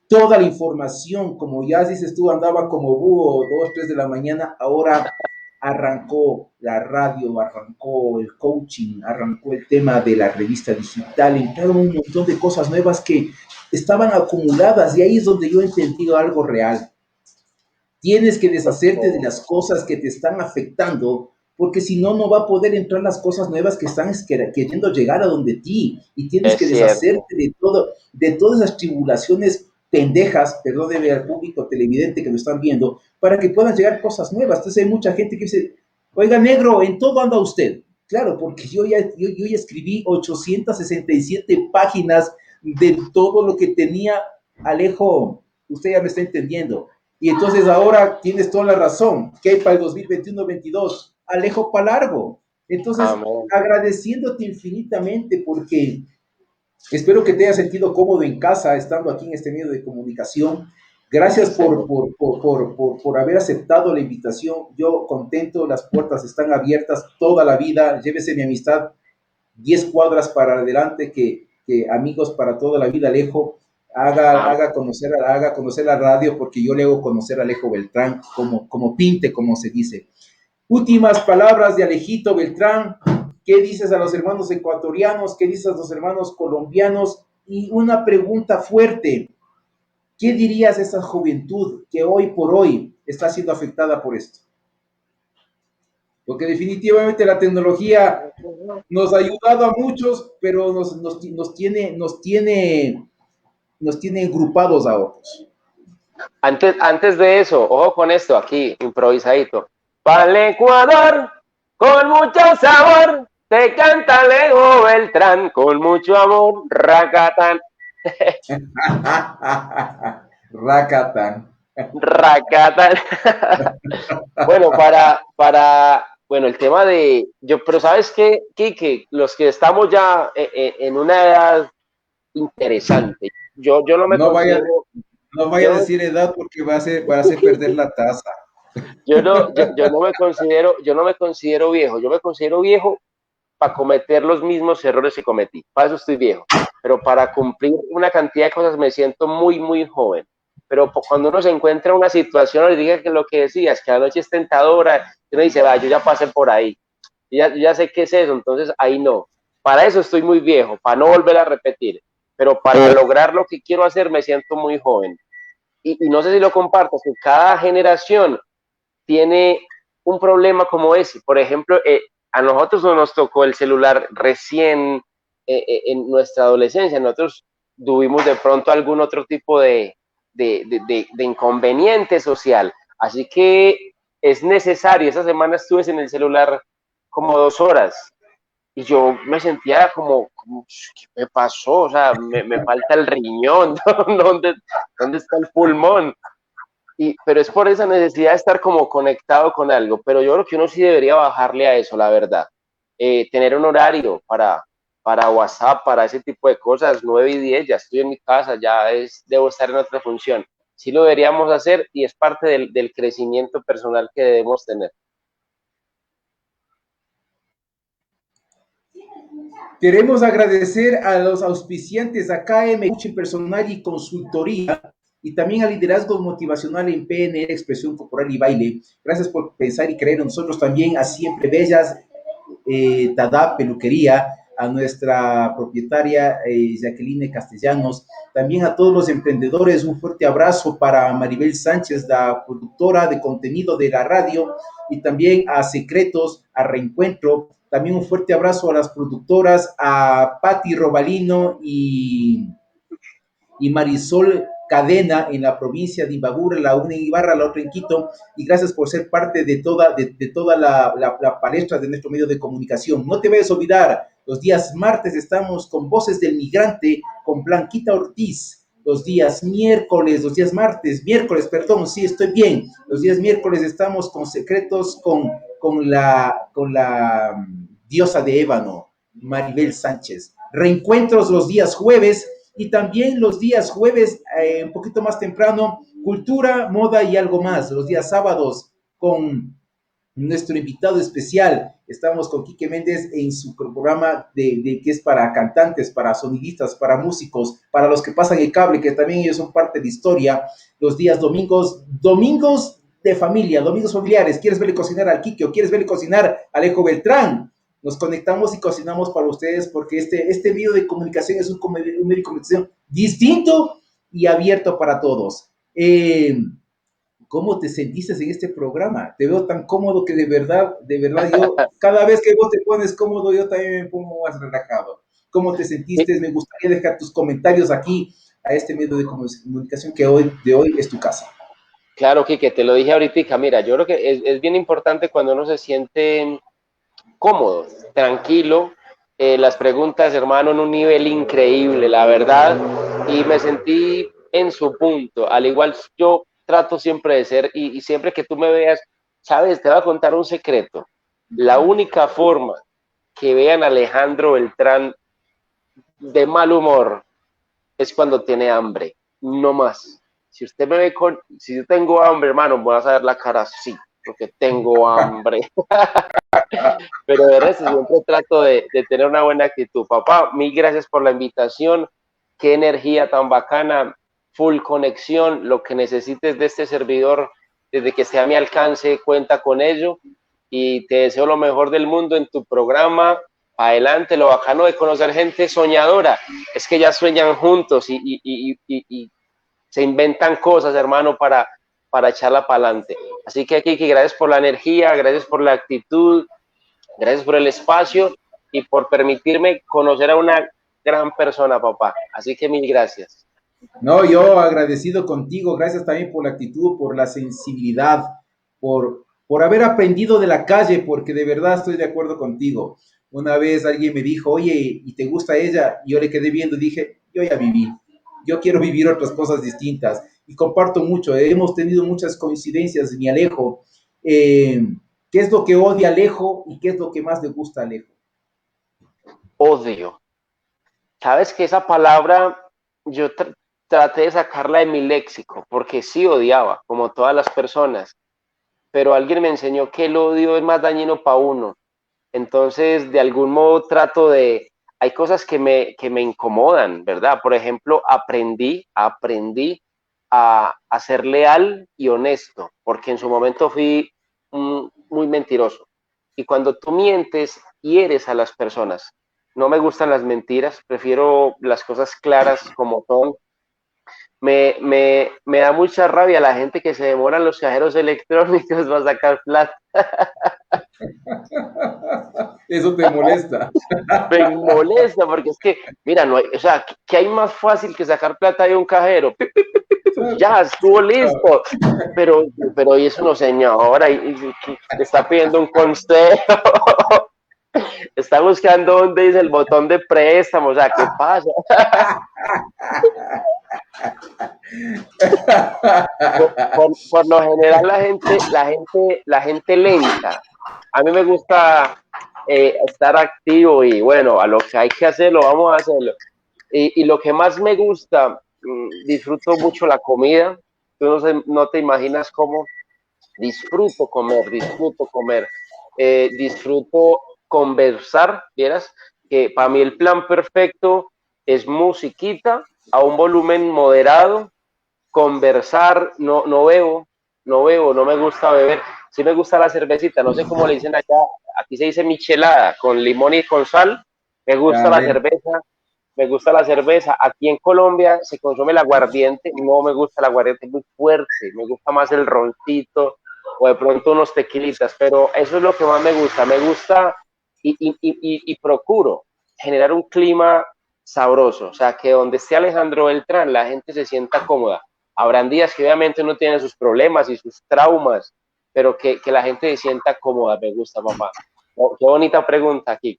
toda la información, como ya dices tú, andaba como búho 2, 3 de la mañana, ahora arrancó la radio, arrancó el coaching, arrancó el tema de la revista digital, entraron un montón de cosas nuevas que estaban acumuladas y ahí es donde yo he entendido algo real. Tienes que deshacerte de las cosas que te están afectando, porque si no, no va a poder entrar las cosas nuevas que están queriendo llegar a donde ti, y tienes que deshacerte de todas esas tribulaciones pendejas, perdóneme al público televidente que lo están viendo, para que puedan llegar cosas nuevas. Entonces hay mucha gente que dice, oiga, negro, ¿en todo anda usted? Claro, porque yo ya escribí 867 páginas de todo lo que tenía. Alejo, usted ya me está entendiendo. Y entonces ahora tienes toda la razón, que hay para el 2021-22, Alejo para largo. Entonces,
Amén.
agradeciéndote infinitamente porque espero que te hayas sentido cómodo en casa, estando aquí en este medio de comunicación. Gracias por haber aceptado la invitación. Yo contento, las puertas están abiertas toda la vida. Llévese mi amistad 10 cuadras para adelante, que amigos para toda la vida, Alejo. Haga conocer la radio, porque yo le hago conocer a Alejo Beltrán como pinte, como se dice. Últimas palabras de Alejito Beltrán. ¿Qué dices a los hermanos ecuatorianos? ¿Qué dices a los hermanos colombianos? Y una pregunta fuerte. ¿Qué dirías a esa juventud que hoy por hoy está siendo afectada por esto? Porque definitivamente la tecnología nos ha ayudado a muchos, pero nos tiene agrupados a otros.
Antes de eso, ojo con esto aquí, improvisadito. Para el Ecuador, con mucho sabor, te canta Alejo Beltrán, con mucho amor, racatán.
Racatán.
Racatán. Bueno, bueno, el tema de, pero ¿sabes qué, Quique? Los que estamos ya en una edad interesante, yo no me considero...
No vaya a decir edad porque va a hacer perder la taza.
Yo no me considero viejo, yo me considero viejo para cometer los mismos errores que cometí, para eso estoy viejo, pero para cumplir una cantidad de cosas me siento muy, muy joven. Pero cuando uno se encuentra en una situación, le diga que lo que decías, que la noche es tentadora, uno dice, va, yo ya pasé por ahí, yo ya sé qué es eso, entonces ahí no. Para eso estoy muy viejo, para no volver a repetir, pero para lograr lo que quiero hacer me siento muy joven. Y no sé si lo compartas, que cada generación tiene un problema como ese. Por ejemplo, a nosotros no nos tocó el celular recién en nuestra adolescencia. Nosotros tuvimos de pronto algún otro tipo de inconveniente social. Así que es necesario. Esa semana estuve en el celular como 2 horas y yo me sentía como ¿qué me pasó? O sea, me falta el riñón, ¿dónde está el pulmón? Pero es por esa necesidad de estar como conectado con algo. Pero yo creo que uno sí debería bajarle a eso, la verdad. Tener un horario para WhatsApp, para ese tipo de cosas, 9 y 10, ya estoy en mi casa, debo estar en otra función. Sí lo deberíamos hacer y es parte del crecimiento personal que debemos tener.
Queremos agradecer a los auspiciantes a KM Coaching Personal y Consultoría y también al liderazgo motivacional en PNL, Expresión Corporal y Baile. Gracias por pensar y creer en nosotros también, a Siempre Bellas, Tada Peluquería, a nuestra propietaria Jacqueline Castellanos, también a todos los emprendedores, un fuerte abrazo para Maribel Sánchez, la productora de contenido de la radio, y también a Secretos, a Reencuentro, también un fuerte abrazo a las productoras, a Patti Robalino y Marisol Cadena en la provincia de Imbabura, la una en Ibarra, la otra en Quito, y gracias por ser parte de toda la palestra de nuestro medio de comunicación. No te vayas a olvidar, los días martes estamos con Voces del Migrante, con Blanquita Ortiz, los días miércoles, perdón, sí, estoy bien, los días miércoles estamos con Secretos, con la diosa de ébano, Maribel Sánchez. Reencuentros los días jueves, y también los días jueves, un poquito más temprano, cultura, moda y algo más. Los días sábados con nuestro invitado especial. Estamos con Quique Méndez en su programa que es para cantantes, para sonidistas, para músicos, para los que pasan el cable, que también ellos son parte de historia. Los días domingos de familia, domingos familiares. ¿Quieres verle cocinar al Quique o quieres verle cocinar a Alejo Beltrán? Nos conectamos y cocinamos para ustedes porque este medio de comunicación es un medio de comunicación distinto y abierto para todos. ¿Cómo te sentiste en este programa? Te veo tan cómodo que de verdad, yo, cada vez que vos te pones cómodo, yo también me pongo más relajado. ¿Cómo te sentiste? Me gustaría dejar tus comentarios aquí a este medio de comunicación que de hoy es tu casa.
Claro, Kike, te lo dije ahorita. Mira, yo creo que es bien importante cuando uno se siente cómodo, tranquilo. Las preguntas, hermano, en un nivel increíble, la verdad, y me sentí en su punto. Al igual yo trato siempre de ser, y siempre que tú me veas, sabes, te voy a contar un secreto. La única forma que vean a Alejandro Beltrán de mal humor es cuando tiene hambre, no más. Si usted me ve si yo tengo hambre, hermano, voy a saber la cara así, porque tengo hambre. Pero de resto siempre trato de tener una buena actitud. Papá, mil gracias por la invitación. Qué energía tan bacana, full conexión. Lo que necesites de este servidor, desde que esté a mi alcance, cuenta con ello. Y te deseo lo mejor del mundo en tu programa. Adelante, lo bacano de conocer gente soñadora es que ya sueñan juntos y se inventan cosas, hermano, para echarla para adelante. Así que aquí, gracias por la energía, gracias por la actitud, gracias por el espacio y por permitirme conocer a una gran persona, papá. Así que mil gracias.
No, yo agradecido contigo, gracias también por la actitud, por la sensibilidad, por haber aprendido de la calle, porque de verdad estoy de acuerdo contigo. Una vez alguien me dijo, oye, ¿y te gusta ella? Y yo le quedé viendo y dije, yo ya viví, yo quiero vivir otras cosas distintas. Y comparto mucho, hemos tenido muchas coincidencias, mi Alejo. ¿Qué es lo que odia Alejo y qué es lo que más le gusta a Alejo?
Odio. Sabes que esa palabra yo traté de sacarla de mi léxico, porque sí odiaba, como todas las personas, pero alguien me enseñó que el odio es más dañino para uno. Entonces, de algún modo hay cosas que me incomodan, ¿verdad? Por ejemplo, aprendí a ser leal y honesto, porque en su momento fui muy mentiroso. Y cuando tú mientes, hieres a las personas. No me gustan las mentiras, prefiero las cosas claras como son. Me da mucha rabia la gente que se demora en los cajeros electrónicos para sacar plata.
Eso te molesta.
Me molesta porque es que, mira, no hay, o sea, ¿qué hay más fácil que sacar plata de un cajero? Pip, pip, pip, pip, pip, ya, estuvo listo. Pero, pero hoy es una señora y está pidiendo un consejo, está buscando dónde dice el botón de préstamo, o sea, ¿qué pasa? Por lo general la gente lenta. A mí me gusta estar activo y bueno, a lo que hay que hacerlo, vamos a hacerlo. Y lo que más me gusta, disfruto mucho la comida. Tú no te imaginas cómo disfruto comer, disfruto conversar, vieras, que para mí el plan perfecto es musiquita a un volumen moderado, conversar, no me gusta beber, sí me gusta la cervecita, no sé cómo le dicen allá, aquí se dice michelada, con limón y con sal, me gusta
Ya
la
ven.
cerveza, me gusta la cerveza. Aquí en Colombia se consume el aguardiente, no me gusta el aguardiente muy fuerte, me gusta más el roncito o de pronto unos tequilitas, pero eso es lo que más me gusta y procuro generar un clima sabroso, o sea, que donde esté Alejandro Beltrán la gente se sienta cómoda. Habrán días que obviamente uno tiene sus problemas y sus traumas, pero que la gente se sienta cómoda, me gusta, papá. Oh, qué bonita pregunta aquí.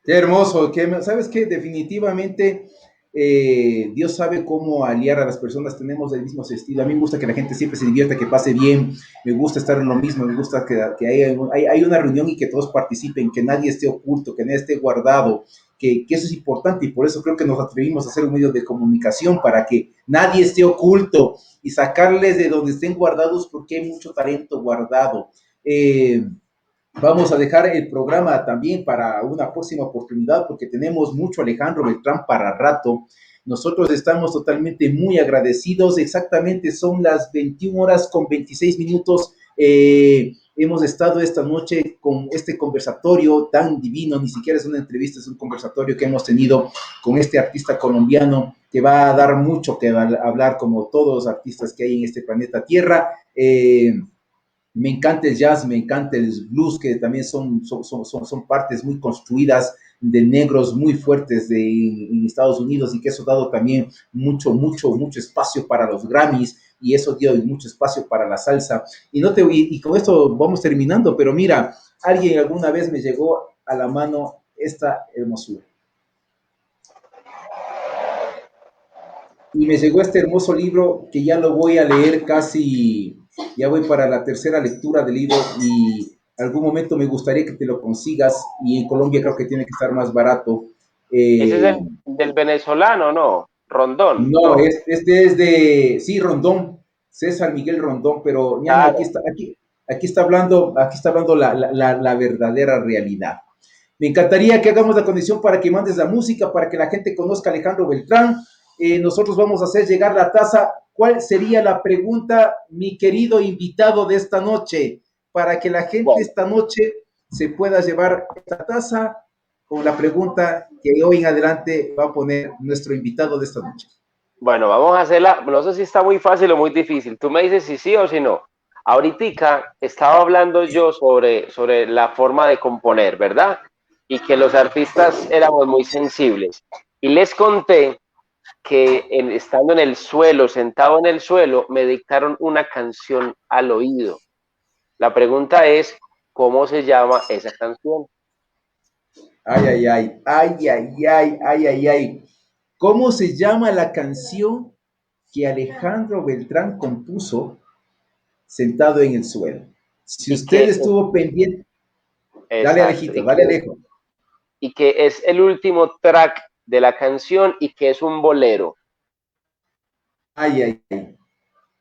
Qué hermoso, ¿sabes qué? Definitivamente Dios sabe cómo aliar a las personas, tenemos el mismo estilo. A mí me gusta que la gente siempre se divierta, que pase bien, me gusta estar en lo mismo, me gusta que hay una reunión y que todos participen, que nadie esté oculto, que nadie esté guardado, que eso es importante y por eso creo que nos atrevimos a hacer un medio de comunicación para que nadie esté oculto y sacarles de donde estén guardados porque hay mucho talento guardado. Vamos a dejar el programa también para una próxima oportunidad porque tenemos mucho Alejandro Beltrán para rato. Nosotros estamos totalmente muy agradecidos. Exactamente son las 21 horas con 26 minutos. Hemos estado esta noche con este conversatorio tan divino, ni siquiera es una entrevista, es un conversatorio que hemos tenido con este artista colombiano que va a dar mucho que hablar como todos los artistas que hay en este planeta Tierra. Me encanta el jazz, me encanta el blues, que también son partes muy construidas de negros muy fuertes en Estados Unidos y que eso ha dado también mucho espacio para los Grammys y eso dio mucho espacio para la salsa. Y con esto vamos terminando, pero mira, alguien alguna vez me llegó a la mano esta hermosura. Y me llegó este hermoso libro que ya lo voy a leer casi, ya voy para la tercera lectura del libro y algún momento me gustaría que te lo consigas y en Colombia creo que tiene que estar más barato.
Ese es
Eh,
el del venezolano, ¿no? Rondón,
no,
no.
este es de, sí, Rondón, César Miguel Rondón, pero ñaño,
Claro.
aquí está hablando la verdadera realidad. Me encantaría que hagamos la condición para que mandes la música, para que la gente conozca a Alejandro Beltrán. Nosotros vamos a hacer llegar la taza. ¿Cuál sería la pregunta, mi querido invitado de esta noche? Para que la gente
Bueno,
esta noche se pueda llevar esta taza con la pregunta que hoy en adelante va a poner nuestro invitado de esta noche.
bueno, vamos a hacerla. No sé si está muy fácil o muy difícil. Tú me dices si sí o si no. Ahorita estaba hablando yo sobre la forma de componer, ¿verdad? Y que los artistas éramos muy sensibles. Y les conté que estando en el suelo, sentado en el suelo, me dictaron una canción al oído. La pregunta es, ¿cómo se llama esa canción?
Ay, ay, ay, ay, ay, ay, ay, ay, ay. ¿Cómo se llama la canción que Alejandro Beltrán compuso sentado en el suelo? Si
Y
usted
que,
estuvo pendiente, dale
exacto,
Alejito, dale Alejo.
y que es el último track de la canción y que es un bolero.
Ay, ay, ay.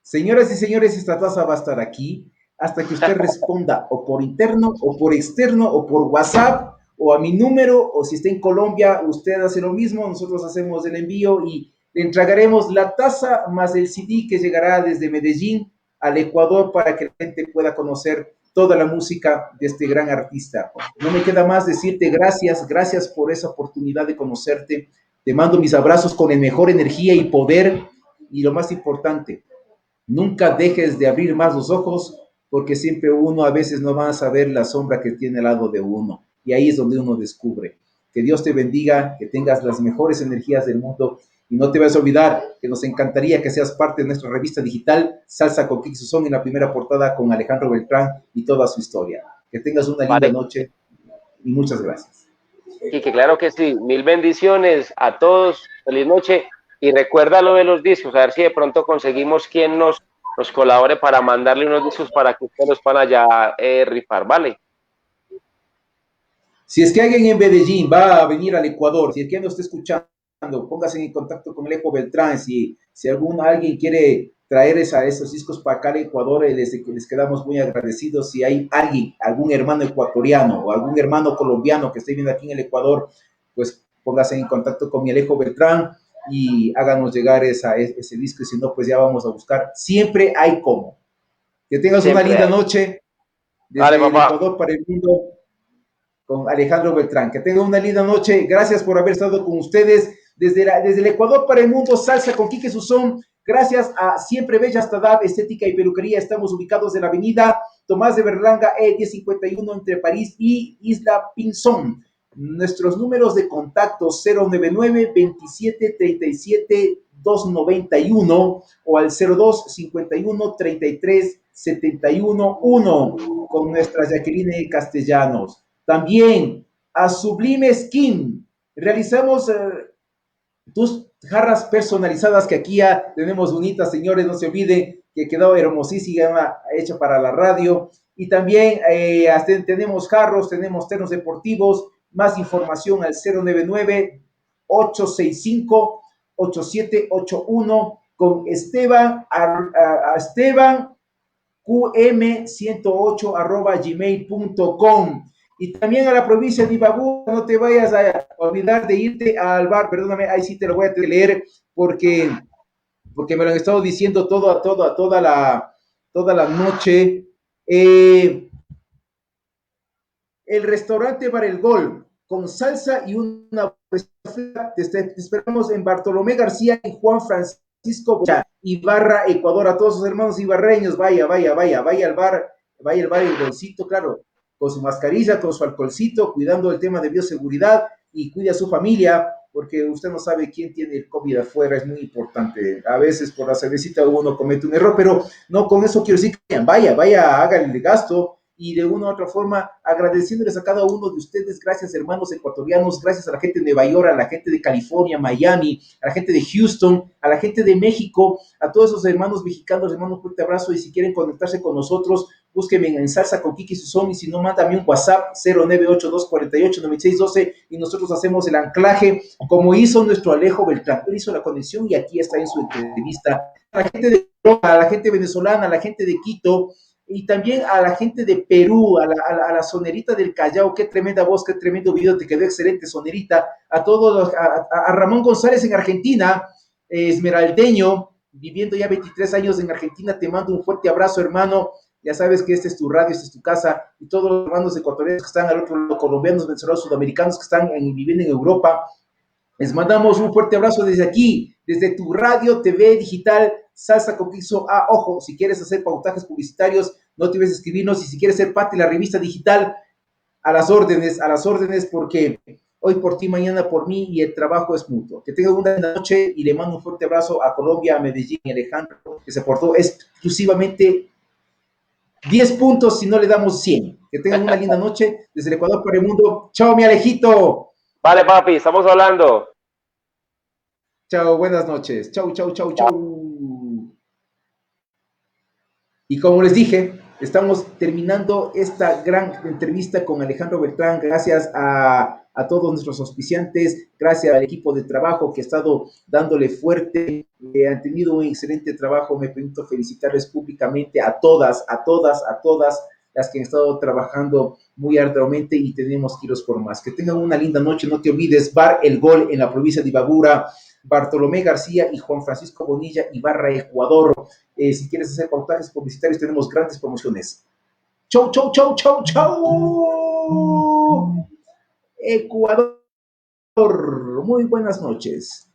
Señoras y señores, esta taza va a estar aquí hasta que usted responda o por interno o por externo o por WhatsApp o a mi número o si está en Colombia, usted hace lo mismo, nosotros hacemos el envío y le entregaremos la taza más el CD que llegará desde Medellín al Ecuador para que la gente pueda conocer toda la música de este gran artista. No me queda más decirte gracias, gracias por esa oportunidad de conocerte. Te mando mis abrazos con la mejor energía y poder y lo más importante, nunca dejes de abrir más los ojos porque siempre uno a veces no va a saber la sombra que tiene al lado de uno. y ahí es donde uno descubre. Que Dios te bendiga, que tengas las mejores energías del mundo y no te vas a olvidar que nos encantaría que seas parte de nuestra revista digital Salsa con Kike Susón en la primera portada con Alejandro Beltrán y toda su historia. Que tengas una linda noche y muchas gracias.
Quique, claro que sí. Mil bendiciones a todos. Feliz noche. Y recuerda lo de los discos, a ver si de pronto conseguimos quien nos colabore para mandarle unos discos para que ustedes los puedan allá rifar, ¿vale?
Si es que alguien en Medellín va a venir al Ecuador, si es que no está escuchando, póngase en contacto con Alejo Beltrán. Si alguien quiere traer esos discos para acá al Ecuador, les quedamos muy agradecidos. Si hay algún hermano ecuatoriano o algún hermano colombiano que esté viendo aquí en el Ecuador, pues póngase en contacto con mi Alejo Beltrán y háganos llegar ese disco, y si no, pues ya vamos a buscar. Siempre hay cómo. Que tengas una linda noche desde el Ecuador para el mundo con Alejandro Beltrán. Que tengan una linda noche. Gracias por haber estado con ustedes desde el Ecuador para el mundo. Salsa con Kike Susón. Gracias a Siempre Bella Stadab, Estética y Peluquería. Estamos ubicados en la avenida Tomás de Berlanga, E1051, entre París y Isla Pinzón. Nuestros números de contacto 099 27 37 291 o al 02 51 33 71 1 con nuestra Jacqueline Castellanos. También a Sublime Skin. Realizamos tus jarras personalizadas que aquí ya tenemos bonitas, señores. No se olviden que quedó hermosísima, hecha para la radio. Y también tenemos jarros, tenemos ternos deportivos. Más información al 099-865-8781 con Esteban, Esteban qm108@gmail.com. Y también a la provincia de Ibagué, no te vayas a olvidar de irte al bar, perdóname, ahí sí te lo voy a leer porque me lo han estado diciendo toda la noche. El restaurante Bar El Gol, con salsa y una... Te esperamos en Bartolomé García y Juan Francisco Ibarra, Ecuador. A todos sus hermanos ibarreños, vaya al bar El Golcito, claro, con su mascarilla, con su alcoholcito, cuidando el tema de bioseguridad y cuida a su familia, porque usted no sabe quién tiene el COVID afuera, es muy importante. A veces por la cervecita uno comete un error, pero no con eso quiero decir que vaya, hagan el gasto. Y de una u otra forma, agradeciéndoles a cada uno de ustedes. Gracias, hermanos ecuatorianos, gracias a la gente de Nueva York, a la gente de California, Miami, a la gente de Houston, a la gente de México, a todos esos hermanos mexicanos. Hermanos, fuerte abrazo, y si quieren conectarse con nosotros, búsquenme en Salsa con Kike Susón, y si no, mándame un WhatsApp 0982489612 y nosotros hacemos el anclaje, como hizo nuestro Alejo Beltrán. Él hizo la conexión y aquí está en su entrevista. A la gente de Europa, a la gente venezolana, a la gente de Quito, y también a la gente de Perú, a la Sonerita del Callao. Qué tremenda voz, qué tremendo video, te quedó excelente, Sonerita. A todos, a Ramón González en Argentina, esmeraldeño, viviendo ya 23 años en Argentina, te mando un fuerte abrazo, hermano. Ya sabes que esta es tu radio, esta es tu casa, y todos los hermanos ecuatorianos que están al otro lado, colombianos, venezolanos, sudamericanos que están viviendo en Europa, les mandamos un fuerte abrazo desde aquí, desde tu radio, TV digital, Salsa con Kike Susón. Ojo, si quieres hacer pautajes publicitarios, no te olvides de escribirnos, y si quieres ser parte de la revista digital, a las órdenes, porque hoy por ti, mañana por mí, y el trabajo es mutuo. Que tengan una buena noche, y le mando un fuerte abrazo a Colombia, a Medellín y a Alejandro, que se portó exclusivamente 10 puntos si no le damos 100. Que tengan una linda noche desde el Ecuador para el mundo. Chao, mi Alejito.
Vale, papi, estamos hablando.
Chao, buenas noches. Chau. Y como les dije, estamos terminando esta gran entrevista con Alejandro Beltrán. Gracias a todos nuestros auspiciantes, gracias al equipo de trabajo que ha estado dándole fuerte, han tenido un excelente trabajo. Me permito felicitarles públicamente a todas las que han estado trabajando muy arduamente, y tenemos que irnos por más. Que tengan una linda noche. No te olvides, Bar El Gol en la provincia de Ibagué, Bartolomé García y Juan Francisco Bonilla, Ibarra, Ecuador. Si quieres hacer pautajes publicitarios, tenemos grandes promociones. Chau. Ecuador, muy buenas noches.